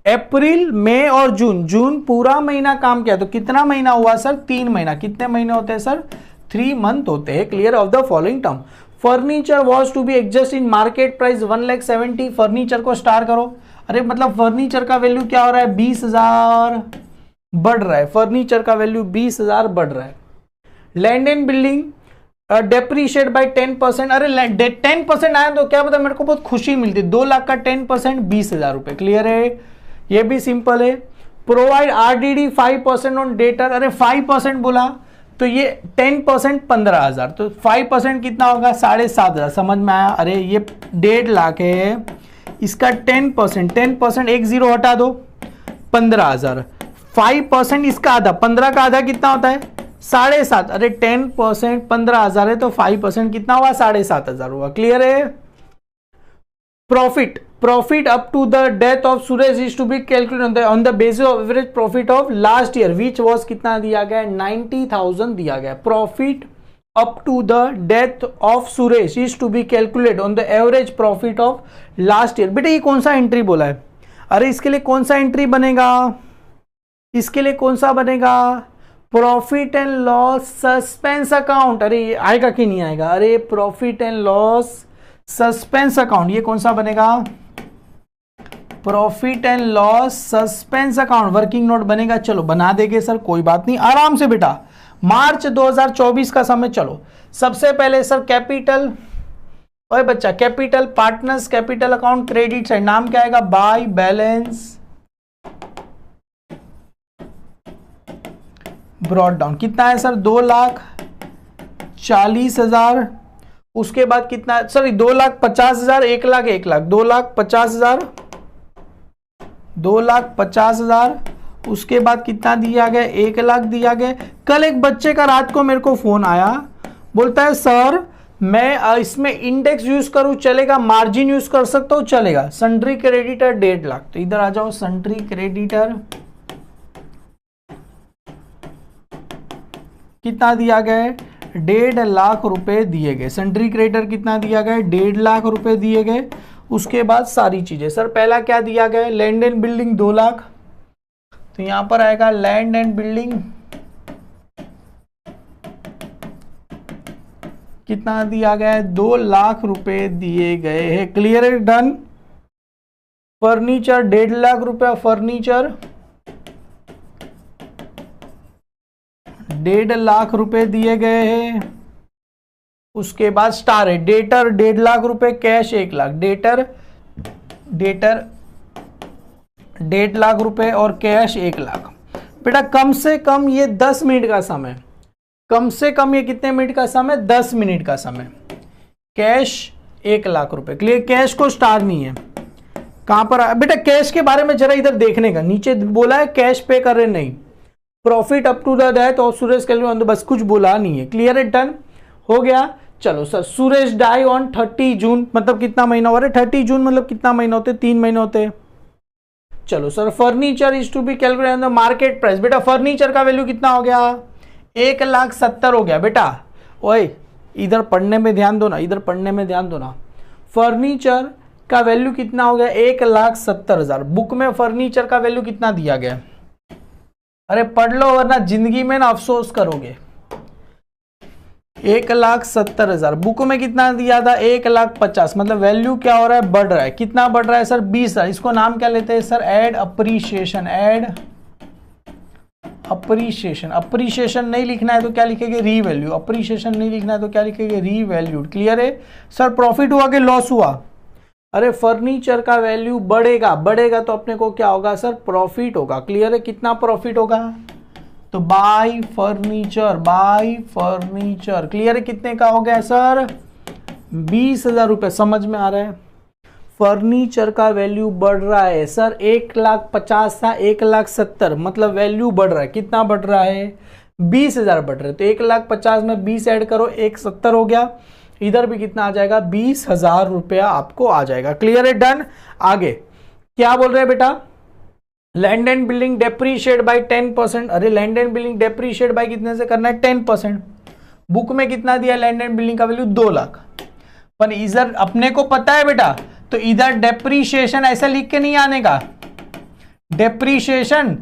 अप्रैल, मई और जून, जून पूरा महीना काम किया, तो कितना महीना हुआ सर? 3 महीना। कितने महीने होते हैं सर? 3 मंथ होते हैं। Clear? Of the following term, furniture was to be adjust in market price 1,70,000। Furniture को स्टार करो। अरे मतलब फर्नीचर का वैल्यू क्या हो रहा है? 20,000 बढ़ रहा है, फर्नीचर का वैल्यू 20,000 बढ़ रहा है। Land and building depreciate by 10%। अरे 10% आया तो क्या पता, मेरे को बहुत खुशी मिलती। 2 लाख का 10% 20,000 रुपए। क्लियर है? ये भी सिंपल है। Provide RDD 5% on debtor. अरे 5% बोला तो ये 10% 15,000, तो 5% कितना होगा? 7,500। समझ में आया? अरे ये 1.5 लाख है, इसका 10% 1 0 हटा दो, 15,000। 5% इसका आधा, 15 का आधा कितना होता है? 7,500। अरे 10% 15,000 है, तो 5% कितना हुआ? 7,500 हुआ। क्लियर है? Profit up to the death of Suresh is to be calculated on the basis of average profit of last year which was कितना दिया गया? 90,000 दिया गया। Profit up to the death of Suresh is to be calculated on the average profit of last year. बेटा ये कौन सा entry बोला है? अरे इसके लिए कौन सा एंट्री बनेगा? इसके लिए कौन सा बनेगा? Profit and loss suspense account. अरे ये आएगा कि नहीं आएगा? अरे profit and loss suspense account, ये कौन सा बनेगा? Profit and loss suspense account working note बनेगा। चलो बना देंगे सर, कोई बात नहीं, आराम से बेटा। मार्च 2024 का समय। चलो सबसे पहले सर कैपिटल, ओए बच्चा capital, partners capital account, credit side, नाम क्या आएगा? By balance brought down. कितना है सर? 2,40,000। उसके बाद कितना सर? 2,50,000, 1,00,000, 1,00,000, 2,50,000, 2,50,000। उसके बाद कितना दिया गया? 1,00,000 दिया गया। कल एक बच्चे का रात को मेरे को फोन आया, बोलता है सर मैं इसमें इंडेक्स यूज करूं चलेगा, मार्जिन यूज कर सकता हूं चलेगा? सन्ड्री क्रेडिटर 1,50,000, तो इधर आ जाओ। सन्ड्री क्रेडिटर कितना दिया गया है? 1.5 लाख रुपए दिए गए। सन्ड्री क्रेडिटर कितना दिया गया? 1.5 लाख रुपए दिए गए। उसके बाद सारी चीजें सर, पहला क्या दिया गया? लैंड एंड बिल्डिंग 2 लाख, तो यहां पर आएगा लैंड एंड बिल्डिंग कितना दिया गया है? 2 लाख रुपए दिए गए हैं। क्लियर है? डन। फर्नीचर 1.5 लाख रुपया, फर्नीचर 1.5 लाख रुपए दिए गए हैं। उसके बाद स्टार है, डेटर 1.5 लाख रुपए, कैश 1 लाख, डेटर 1.5 लाख रुपए और कैश 1 लाख। बेटा कम से कम ये 10 मिनट का समय, कम से कम ये कितने मिनट का समय? 10 मिनट का समय। कैश 1 लाख रुपए। क्लियर? कैश को स्टार नहीं है। कहां पर बेटा कैश के बारे में जरा इधर देखने का, नीचे बोला है कैश पे कर रहे नहीं। Profit up to the death और सुरेश के बस कुछ बोला नहीं है। क्लियर है? डन हो गया। चलो सर सुरेश डाई ऑन 30 जून, मतलब कितना महीना हो रहा है? 30 जून मतलब कितना महीना होते? 3 महीने होते। चलो sir furniture is to be calculated on the market price. बेटा फर्नीचर का वैल्यू कितना हो गया? 1,70,000 हो गया। बेटा ओए इधर पढ़ने में ध्यान दो ना, इधर पढ़ने में ध्यान दो ना। फर्नीचर का वैल्यू कितना हो गया? 1,70,000। बुक में फर्नीचर का वैल्यू कितना दिया गया? अरे पढ़ लो वरना जिंदगी में ना अफसोस करोगे। 1,70,000 बुक में कितना दिया था? 1,50,000। मतलब वैल्यू क्या हो रहा है? बढ़ रहा है। कितना बढ़ रहा है सर? 20,000। इसको नाम क्या लेते हैं sir? Add appreciation. Add appreciation. Appreciation नहीं लिखना है तो क्या लिखेंगे? रीवैल्यू। अप्रिशिएशन नहीं लिखना है तो क्या लिखेंगे? रीवैल्यूड। क्लियर है? सर प्रॉफिट हुआ कि लॉस हुआ? अरे फर्नीचर का वैल्यू बढ़ेगा, बढ़ेगा तो अपने को क्या होगा सर? प्रॉफिट होगा। क्लियर है? कितना प्रॉफिट होगा? तो bye furniture, bye furniture. Clear है? कितने का हो गया सर? 20,000 रुपए। समझ में आ रहा है? फर्नीचर का वैल्यू बढ़ रहा है सर। 1,50,000 था, 1,70,000, मतलब वैल्यू बढ़ रहा है। कितना बढ़ रहा है? 20,000 बढ़ रहे, तो 1,50,000 में 20 ऐड करो, 170 हो गया। इधर भी कितना आ जाएगा, 20,000 रुपया आपको आ जाएगा। क्लियर है, डन। आगे क्या बोल रहे हैं बेटा, land and building depreciate by 10%। अरे land and building depreciate by कितने से करना है, 10%। बुक में कितना दिया लैंड एंड बिल्डिंग का वैल्यू 2 लाख, पर इधर अपने को पता है बेटा, तो इधर डेप्रीशिएशन ऐसा लिख के नहीं आने का। डेप्रीशिएशन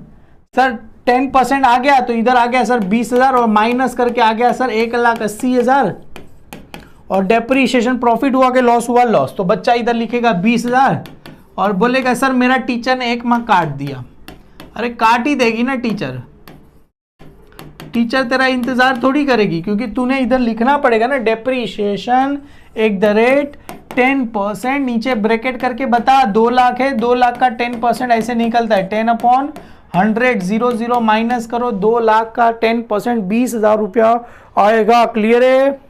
सर 10% आ गया, तो इधर आ गया सर 20,000 और माइनस करके आ गया सर 1,80,000, और डेप्रीशिएशन प्रॉफिट हुआ कि लॉस हुआ, लॉस। तो बच्चा इधर लिखेगा 20,000 और बोलेगा सर मेरा टीचर ने 1 माह काट दिया। अरे काट ही देगी ना टीचर, टीचर तेरा इंतजार थोड़ी करेगी, क्योंकि तूने इधर लिखना पड़ेगा ना डेप्रीशिएशन @ 10%, नीचे ब्रैकेट करके बता 2 लाख है, 2 लाख का 10% ऐसे निकलता है 10/100, 0 माइनस करो, 2 लाख का 10% 20,000 रुपया आएगा। क्लियर है,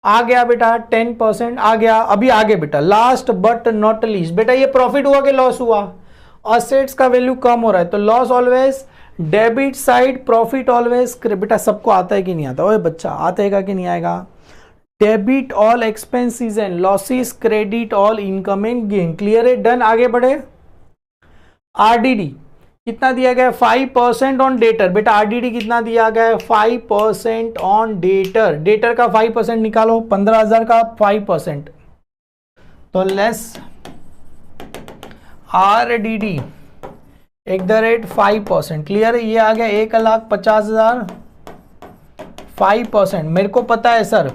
आ गया बेटा 10% आ गया। अभी आगे बेटा, लास्ट बट नॉट लीस्ट, बेटा ये प्रॉफिट हुआ कि लॉस हुआ, असेट्स का वैल्यू कम हो रहा है, तो loss always debit side, profit always. बेटा सबको आता है कि नहीं आता, ओए बच्चा आता है कि नहीं आएगा। Debit all expenses and losses, credit all income and gain. Clear है, डन। आगे बढ़े, आरडीडी कितना दिया गया है, 5% ऑन डेटर। बेटा आरडीडी कितना दिया गया है, 5% ऑन डेटर। डेटर का 5% निकालो, 15,000 का 5%, तो लेस आरडीडी @ 5%। क्लियर है, ये आ गया 1,50,000, 5%। मेरे को पता है सर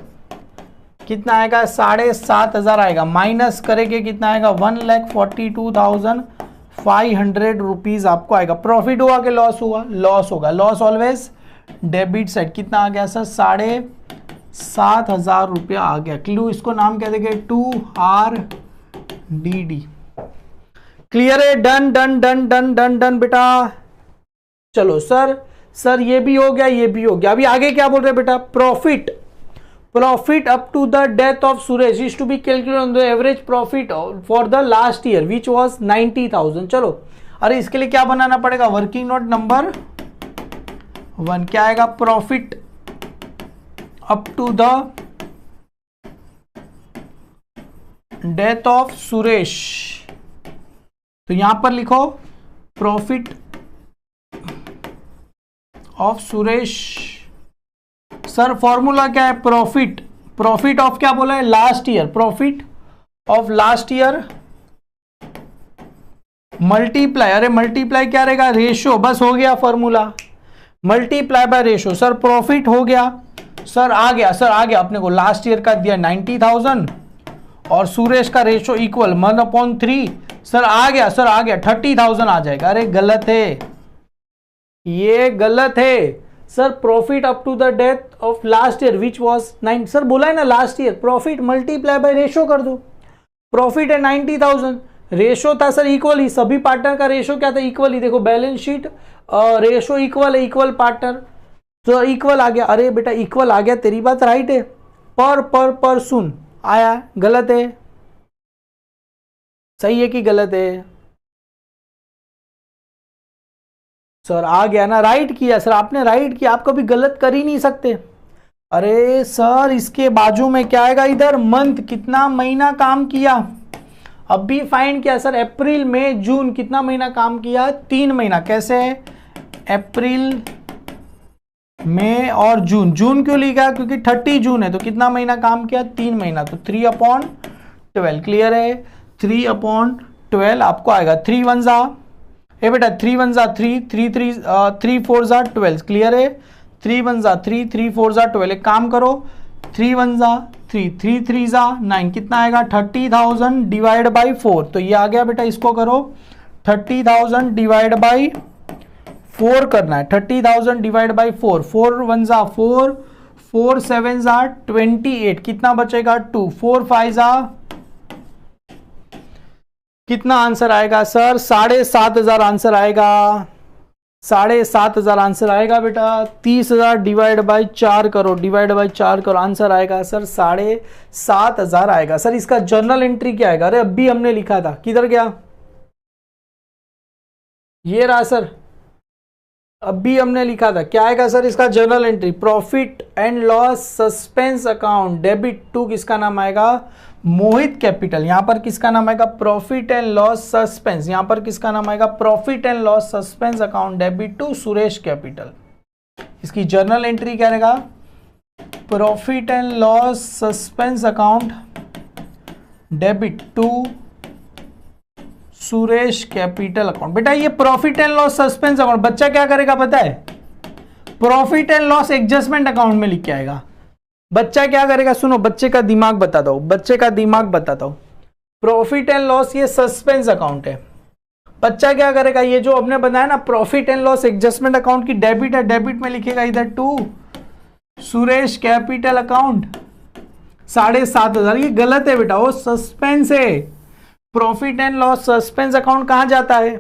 कितना आएगा, 7,500 आएगा, माइनस करेंगे कितना आएगा, 1,42,500 रुपीज आपको आएगा। प्रॉफिट हुआ कि लॉस हुआ, लॉस होगा, लॉस ऑलवेज डेबिट साइड। कितना आ गया सर, 7,500 रुपया आ गया। क्लू इसको नाम कह देंगे 2RDD। क्लियर है, done done done done done done बेटा। चलो सर ये भी हो गया, ये भी हो गया। अभी आगे क्या बोल रहे बेटा, profit up to the death of Suresh is to be calculated on the average profit for the last year which was 90,000। चलो, अरे इसके लिए क्या बनाना पड़ेगा, वर्किंग नोट नंबर 1 क्या आएगा, profit up to the death of Suresh. तो यहां पर लिखो profit of Suresh. Sir formula क्या है, प्रॉफिट ऑफ क्या बोला है, last year, profit of last year multiply, अरे मल्टीप्लाई क्या रहेगा, रेशो, बस हो गया formula, multiply by ratio. Sir profit हो गया, सर आ गया अपने को लास्ट ईयर का दिया 90,000 और सुरेश का रेशो इक्वल 1/3। सर आ गया 30,000 आ जाएगा। अरे गलत है, ये गलत है sir. Profit up to the death of last year which was 9, sir बोला है ना last year, profit multiply by ratio कर दो। प्रॉफिट है 90,000, रेशो था सर इक्वल ही, सभी पार्टनर का रेशो क्या था, इक्वल ही। देखो बैलेंस शीट रेशो इक्वल है, इक्वल पार्टनर, तो इक्वल आ गया। अरे बेटा इक्वल आ गया, तेरी बात राइट है, पर सुन आया, गलत है, सही है कि गलत है। सर आ गया ना, राइट किया सर, आपने राइट किया, आप कभी गलत कर ही नहीं सकते। अरे सर इसके बाजू में क्या आएगा, इधर मंथ, कितना महीना काम किया, अब भी फाइंड किया सर। अप्रैल मई जून कितना महीना काम किया, 3 महीना। कैसे, अप्रैल मई और जून। जून क्यों लिखा, क्योंकि 30 जून है, तो कितना महीना काम किया, 3 महीना, तो 3/12। क्लियर है, 3/12 आपको आएगा। 3 1 जा, ए बेटा 3 1 जा 3, 3 4 जा 12। क्लियर है, 3 1 जा 3, 3 4 जा 12। एक काम करो, 3 1 जा 3, 3 3 जा 9, कितना आएगा, 30,000 डिवाइड बाई 4। तो ये आ गया बेटा, इसको करो 30,000 डिवाइड बाई 4 करना है, 30,000 डिवाइड बाई 4, 4 1 जा 4, 4 7 जा 28, कितना बचेगा 2, 4 5 जा, कितना आंसर आएगा सर, 7,500 आंसर आएगा, 7,500 आंसर आएगा बेटा। 30,000 डिवाइड बाई 4 करो, डिवाइड बाई 4 करो, आंसर आएगा सर 7,500 आएगा। सर इसका जर्नल एंट्री क्या आएगा, अरे अभी हमने लिखा था, किधर गया, ये रहा सर, अभी हमने लिखा था, क्या आएगा सर इसका journal entry, profit and loss suspense account debit to किसका नाम आएगा, मोहित कैपिटल। यहां पर किसका नाम आएगा, प्रॉफिट एंड लॉस सस्पेंस, यहां पर किसका नाम आएगा, profit and loss suspense account debit to Suresh capital. इसकी जर्नल एंट्री क्या रहेगा, profit and loss suspense account debit to Suresh capital account. बेटा ये profit and loss suspense account बच्चा क्या करेगा पता है, profit and loss adjustment account में लिख के आएगा। बच्चा क्या करेगा, सुनो बच्चे का दिमाग बताता हूं, बच्चे का दिमाग बताता हूं। प्रॉफिट एंड लॉस ये सस्पेंस अकाउंट है, बच्चा क्या करेगा, ये जो हमने बनाया ना profit and loss adjustment account की डेबिट है, डेबिट में लिखेगा इधर टू सुरेश कैपिटल अकाउंट 7,500। ये गलत है बेटा, वो सस्पेंस है। Profit and loss suspense account कहां जाता है,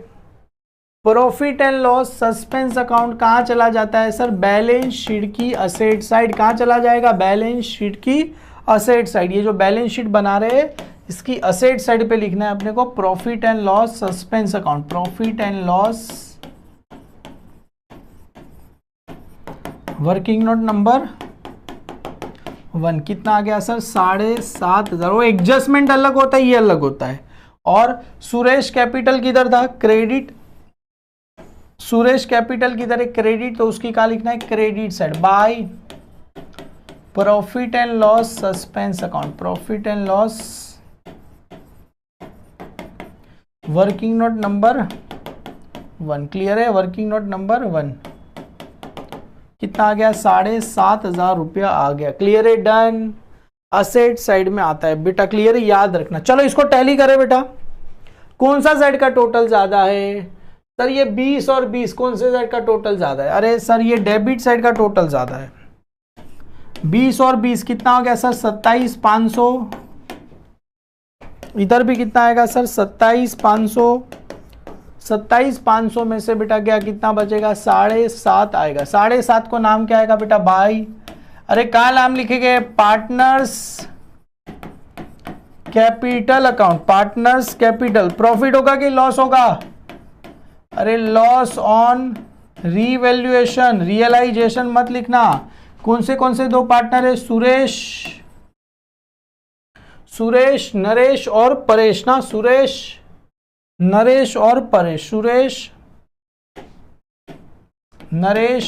profit and loss suspense account कहां चला जाता है सर, बैलेंस शीट की असेट साइड। कहां चला जाएगा, बैलेंस शीट की असेट साइड। ये जो बैलेंस शीट बना रहे हैं इसकी असेट साइड पे लिखना है अपने को profit and loss suspense account, profit and loss working note number 1। कितना आ गया सर, 7,500। वो एडजस्टमेंट अलग होता है, ये अलग होता है। और सुरेश कैपिटल किधर था, क्रेडिट, सुरेश कैपिटल किधर है, क्रेडिट, तो उसकी क्या लिखना है, credit side by profit and loss suspense account, profit and loss working note number 1। Clear है, वर्किंग नोट नंबर 1। कितना आ गया, 7,500 रुपया आ गया। क्लियर है, डन। असेट साइड में आता है बेटा, क्लियर है, याद रखना। चलो इसको टैली करें बेटा, कौन सा साइड का टोटल ज्यादा है सर, ये 20 और 20 कौन से साइड का टोटल ज्यादा है, अरे सर ये डेबिट साइड का टोटल ज्यादा है। 20 और 20 कितना हो गया सर, 27,500। इधर भी कितना आएगा सर, 27,500। 27,500 में से बेटा क्या कितना बचेगा, 7.5 आएगा। 7.5 को नाम क्या आएगा बेटा, बाई, अरे क्या नाम लिखेंगे, partners capital account, partners capital. Profit होगा कि लॉस होगा, अरे लॉस ऑन रीवैल्यूएशन, रियलाइजेशन मत लिखना। कौन से दो पार्टनर है, सुरेश नरेश और परेश ना, सुरेश नरेश और परेश, सुरेश नरेश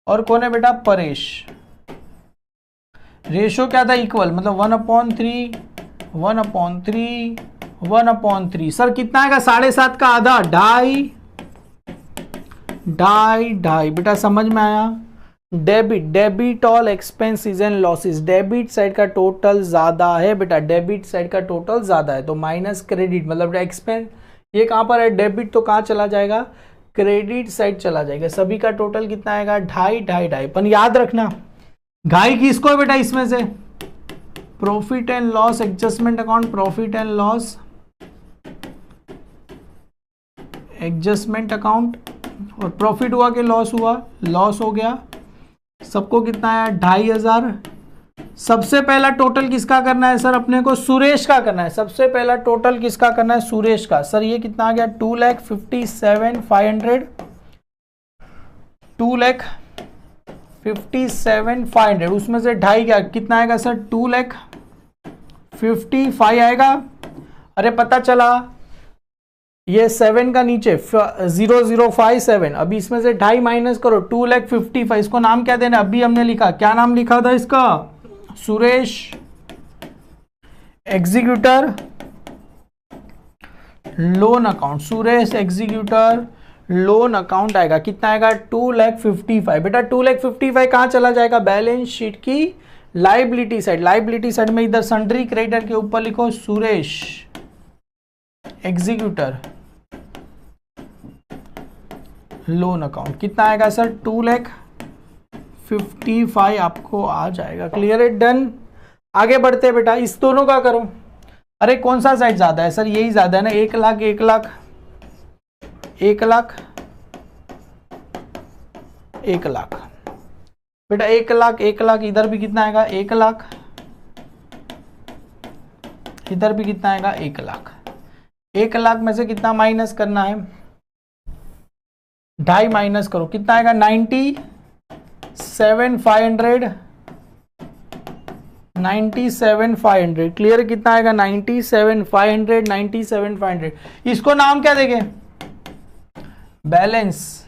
और कौन है बेटा, परेश। रेशो क्या था, इक्वल, मतलब 1/3 1/3 1/3। सर कितना आएगा, 7.5 का आधा, 2.5 बेटा, समझ में आया। Debit all expenses and losses, debit side का टोटल ज्यादा है बेटा, डेबिट साइड का टोटल ज्यादा है, तो माइनस क्रेडिट, मतलब एक्सपेंस ये कहां पर है, डेबिट, तो कहां चला जाएगा, क्रेडिट साइड चला जाएगा। सभी का टोटल कितना आएगा, 2.5 पर याद रखना घाई किसको है बेटा, इसमें से profit and loss adjustment account, profit and loss adjustment account, और प्रॉफिट हुआ कि लॉस हुआ, लॉस हो गया। सबको कितना आया, 2,500। सबसे पहला टोटल किसका करना है सर, अपने को सुरेश का करना है। सबसे पहला टोटल किसका करना है, सुरेश का। सर ये कितना आ गया, 2,57,500, 2,57,500। उसमें से 2.5 क्या कितना आएगा सर, 2,55,000 आएगा। अरे पता चला ये 7 का नीचे 0057, अभी इसमें से 2.5 माइनस करो, 2,55,000। इसको नाम क्या देना, अभी हमने लिखा, क्या नाम लिखा था इसका, Suresh executor loan account, Suresh executor loan account आएगा। कितना आएगा, 2,55,000। बेटा 2,55,000 कहां चला जाएगा, बैलेंस शीट की लाइबिलिटी साइड। लाइबिलिटी साइड में इधर सन्ड्री क्रेडिटर के ऊपर लिखो सुरेश एग्जीक्यूटर लोन अकाउंट। कितना आएगा सर, 2,55,000 आपको आ जाएगा। क्लियर है, डन। आगे बढ़ते हैं बेटा, इस दोनों का करो। अरे कौन सा साइड ज्यादा है सर, यही ज्यादा है ना, 1,00,000 1,00,000 1,00,000 1,00,000। बेटा 1,00,000 1,00,000, इधर भी कितना आएगा, 1,00,000, इधर भी कितना आएगा, 1,00,000। 1,00,000 में से कितना माइनस करना है, ढाई माइनस करो, कितना आएगा 97,500, 97,500 क्लियर, कितना आएगा 97,500, 97,500। इसको नाम क्या देंगे, बैलेंस।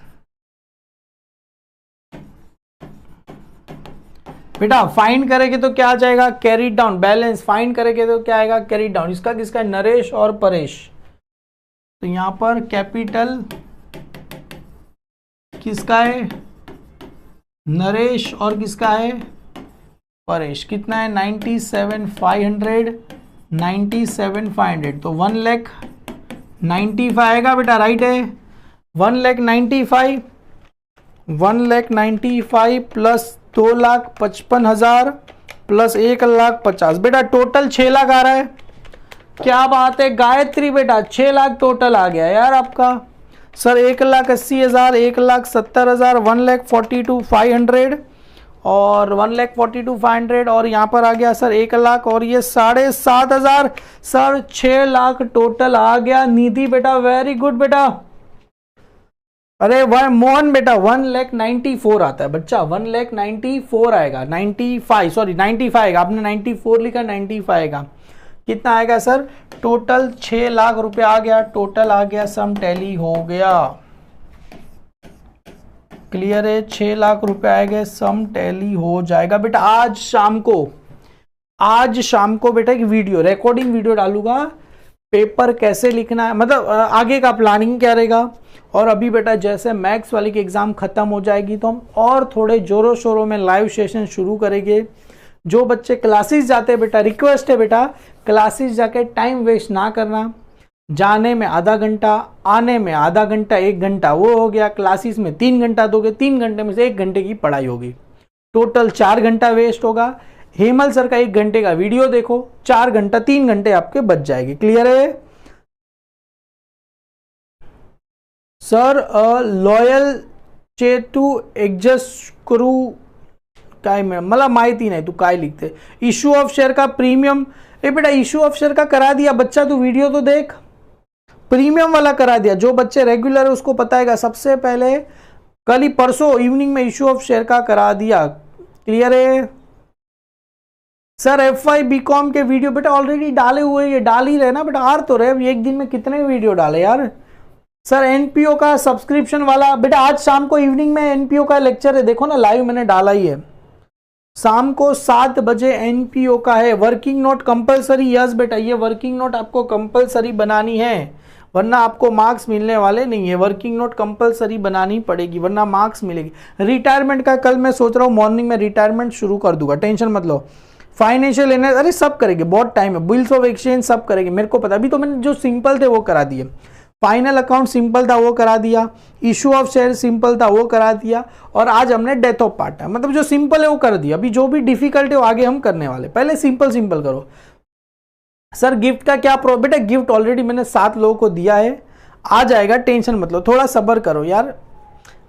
बेटा फाइंड करेंगे तो क्या आ जाएगा, कैरी डाउन, बैलेंस फाइंड करेंगे तो क्या आएगा, कैरी डाउन। इसका किसका है, नरेश और परेश। तो यहां पर कैपिटल किसका है, नरेश, और किसका है, परेश। कितना है 97,500, 97,500, तो 1,95,000 आएगा बेटा, राइट है। 1,95,000, 1,95,000 प्लस 2,55,000 प्लस 1,50,000, बेटा टोटल 6 लाख आ रहा है। क्या बात है गायत्री, बेटा 6 लाख टोटल आ गया यार आपका। सर 1,80,000, 1,70,000, 1,42,500 और 1,42,500 और यहाँ पर आ गया सर 1 लाख और ये 7,500। सर 6 लाख टोटल आ गया। निधि बेटा वेरी गुड बेटा। अरे मोहन बेटा 1,94,000 आता है बच्चा, 1,94,000 आएगा, 95 सॉरी 95 आएगा, आपने 94 लिखा, 95 आएगा। कितना आएगा सर, टोटल 6 लाख रुपए आ गया, टोटल आ गया, सम टैली हो गया। क्लियर है, 6 लाख रुपए आएंगे, सम टैली हो जाएगा बेटा। आज शाम को बेटा एक वीडियो रिकॉर्डिंग वीडियो डालूंगा, पेपर कैसे लिखना है, मतलब आगे का प्लानिंग क्या रहेगा। और अभी बेटा जैसे मैथ्स वाली की एग्जाम खत्म हो जाएगी तो हम और थोड़े जोरों शोरों में लाइव सेशन शुरू करेंगे। जो बच्चे क्लासेस जाते हैं बेटा, रिक्वेस्ट है बेटा क्लासेस जाके टाइम वेस्ट ना करना। जाने में आधा घंटा, आने में आधा घंटा, 1 घंटा वो हो गया। क्लासेस में 3 घंटा दोगे, 3 घंटे में से 1 घंटे की पढ़ाई होगी, टोटल 4 घंटा वेस्ट होगा। हेमल सर का 1 घंटे का वीडियो देखो, 4 घंटा, 3 घंटे आपके बच जाएंगे। क्लियर है सर। लॉयल चेतू एडजस्ट करू काय में मला माहिती नाही, तू काय लिखते। इशू ऑफ शेयर का प्रीमियम, ए बेटा इशू ऑफ शेयर का करा दिया बच्चा, तू वीडियो तो देख, प्रीमियम वाला करा दिया। जो बच्चे रेगुलर है उसको पता है, सबसे पहले कल ही परसों इवनिंग में इशू ऑफ शेयर का करा दिया। क्लियर है सर। FY BCom के वीडियो बेटा ऑलरेडी डाले हुए, ये डाल ही रहे ना बेटा, आ तो रहे। एक दिन में कितने वीडियो डाले यार। सर NPO का सब्सक्रिप्शन वाला बेटा आज शाम को इवनिंग में NPO का लेक्चर है, देखो ना लाइव मैंने डाला ही है। शाम को 7 बजे NPO का है। वर्किंग नोट कंपलसरी, यस बेटा ये वर्किंग नोट आपको कंपलसरी बनानी है, वरना आपको मार्क्स मिलने वाले नहीं है। वर्किंग नोट कंपलसरी बनानी पड़ेगी वरना मार्क्स मिलेगी। रिटायरमेंट का कल मैं सोच रहा हूँ मॉर्निंग में रिटायरमेंट शुरू कर दूंगा, टेंशन मत लो। फाइनेंशियल एनालिसिस अरे सब करेंगे, बहुत टाइम है। बिल्स ऑफ एक्सचेंज सब करेंगे, मेरे को पता। अभी तो मैंने जो सिंपल थे वो करा दिए। फाइनल अकाउंट सिंपल था वो करा दिया, इशू ऑफ शेयर सिंपल था वो करा दिया, और आज हमने डेथ ऑफ पार्टनर, मतलब जो सिंपल है वो कर दिया। अभी जो भी डिफिकल्ट है वो आगे हम करने वाले, पहले सिंपल सिंपल करो। सर गिफ्ट का क्या बेटा, गिफ्ट ऑलरेडी मैंने 7 लोगों को दिया है, आ जाएगा, टेंशन मत लो, थोड़ा सब्र करो यार।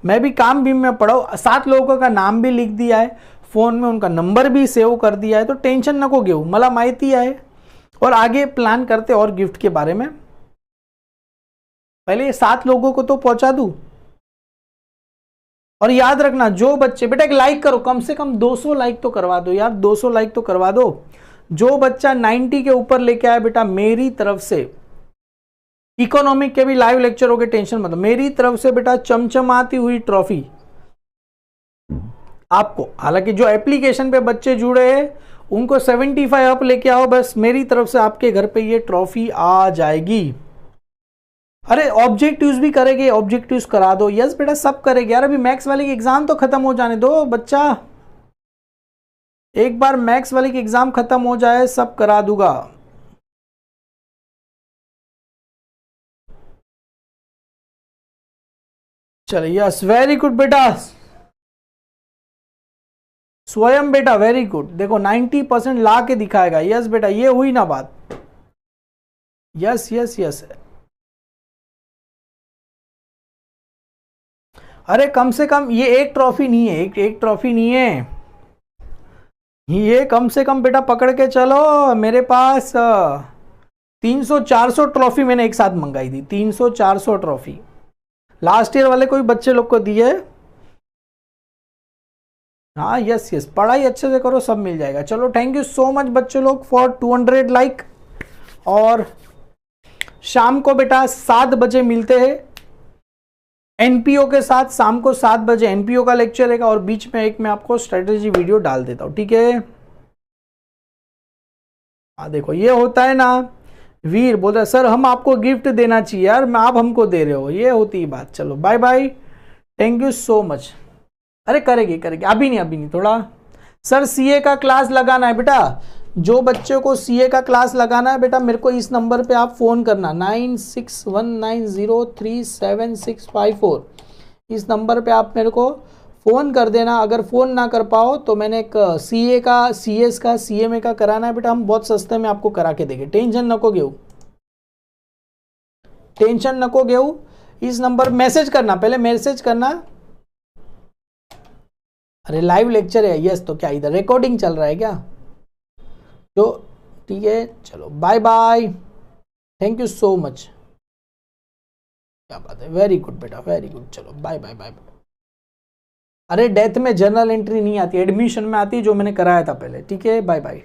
मैं भी काम भी में पढ़ा हूँ, 7 लोगों का नाम भी लिख दिया है, फोन में उनका नंबर भी सेव कर दिया है, तो टेंशन नको घेऊ, मला माहिती है। और आगे प्लान करते और गिफ्ट के बारे में, पहले 7 लोगों को तो पहुंचा दूं। और याद रखना जो बच्चे बेटा एक लाइक करो, कम से कम 200 लाइक तो करवा दो यार, 200 लाइक तो करवा दो। जो बच्चा 90 के ऊपर लेके आया बेटा मेरी तरफ से, इकोनॉमिक के भी लाइव लेक्चर हो गए, टेंशन मत, मेरी तरफ से बेटा चमचमाती हुई ट्रॉफी आपको। हालांकि जो एप्लीकेशन पे बच्चे जुड़े हैं उनको 75 अप लेके आओ, बस मेरी तरफ से आपके घर पे ये ट्रॉफी आ जाएगी। अरे ऑब्जेक्टिव्स भी करेंगे, ऑब्जेक्टिव्स करा दो, यस बेटा सब करेंगे यार। अभी मैथ्स वाले की एग्जाम तो खत्म हो जाने दो बच्चा, एक बार मैथ्स वाले की एग्जाम खत्म हो जाए सब करा दूंगा। चलिए यस वेरी गुड बेटा, स्वयं बेटा वेरी गुड। देखो 90% ला के दिखाएगा, यस बेटा ये हुई ना बात, यस यस यस। अरे कम से कम ये एक ट्रॉफी नहीं है, एक ट्रॉफी नहीं है ये, कम से कम बेटा पकड़ के चलो। मेरे पास 300-400 ट्रॉफी मैंने एक साथ मंगाई थी, 300-400 ट्रॉफी। लास्ट ईयर वाले कोई बच्चे लोग को दिए? हाँ यस यस, पढ़ाई अच्छे से करो, सब मिल जाएगा। चलो थैंक यू सो मच बच्चे लोग फॉर 200 लाइक। और शाम को बेटा 7 बजे मिलते हैं एनपीओ के साथ। शाम को 7 बजे एनपीओ का लेक्चर रहेगा और बीच में एक मैं आपको स्ट्रेटेजी वीडियो डाल देता हूं, ठीक है। हाँ देखो ये होता है ना, वीर बोल रहा सर हम आपको गिफ्ट देना चाहिए यार, मैं आप हमको दे रहे हो, ये होती है बात। चलो bye bye, thank you so much. अरे करेगी करेगी, अभी नहीं थोड़ा। सर सीए का क्लास लगाना है बेटा, जो बच्चे को सीए का क्लास लगाना है बेटा मेरे को इस नंबर पे आप फोन करना 9619037654। इस नंबर पे आप मेरे को फ़ोन कर देना। अगर फ़ोन ना कर पाओ तो मैंने एक सीए का, सीएस का, सीएमए का कराना है बेटा, हम बहुत सस्ते में आपको करा के देंगे, टेंशन नको घेऊ, टेंशन नको घेऊ। इस नंबर मैसेज करना, पहले मैसेज करना। अरे लाइव लेक्चर है यस, तो क्या इधर रिकॉर्डिंग चल रहा है क्या? तो ठीक है चलो bye bye, thank you so much. क्या बात है, वेरी गुड बेटा वेरी गुड, चलो बाय बाय बाय। अरे डेथ में जर्नल एंट्री नहीं आती, एडमिशन में आती है जो मैंने कराया था पहले, ठीक है बाय बाय।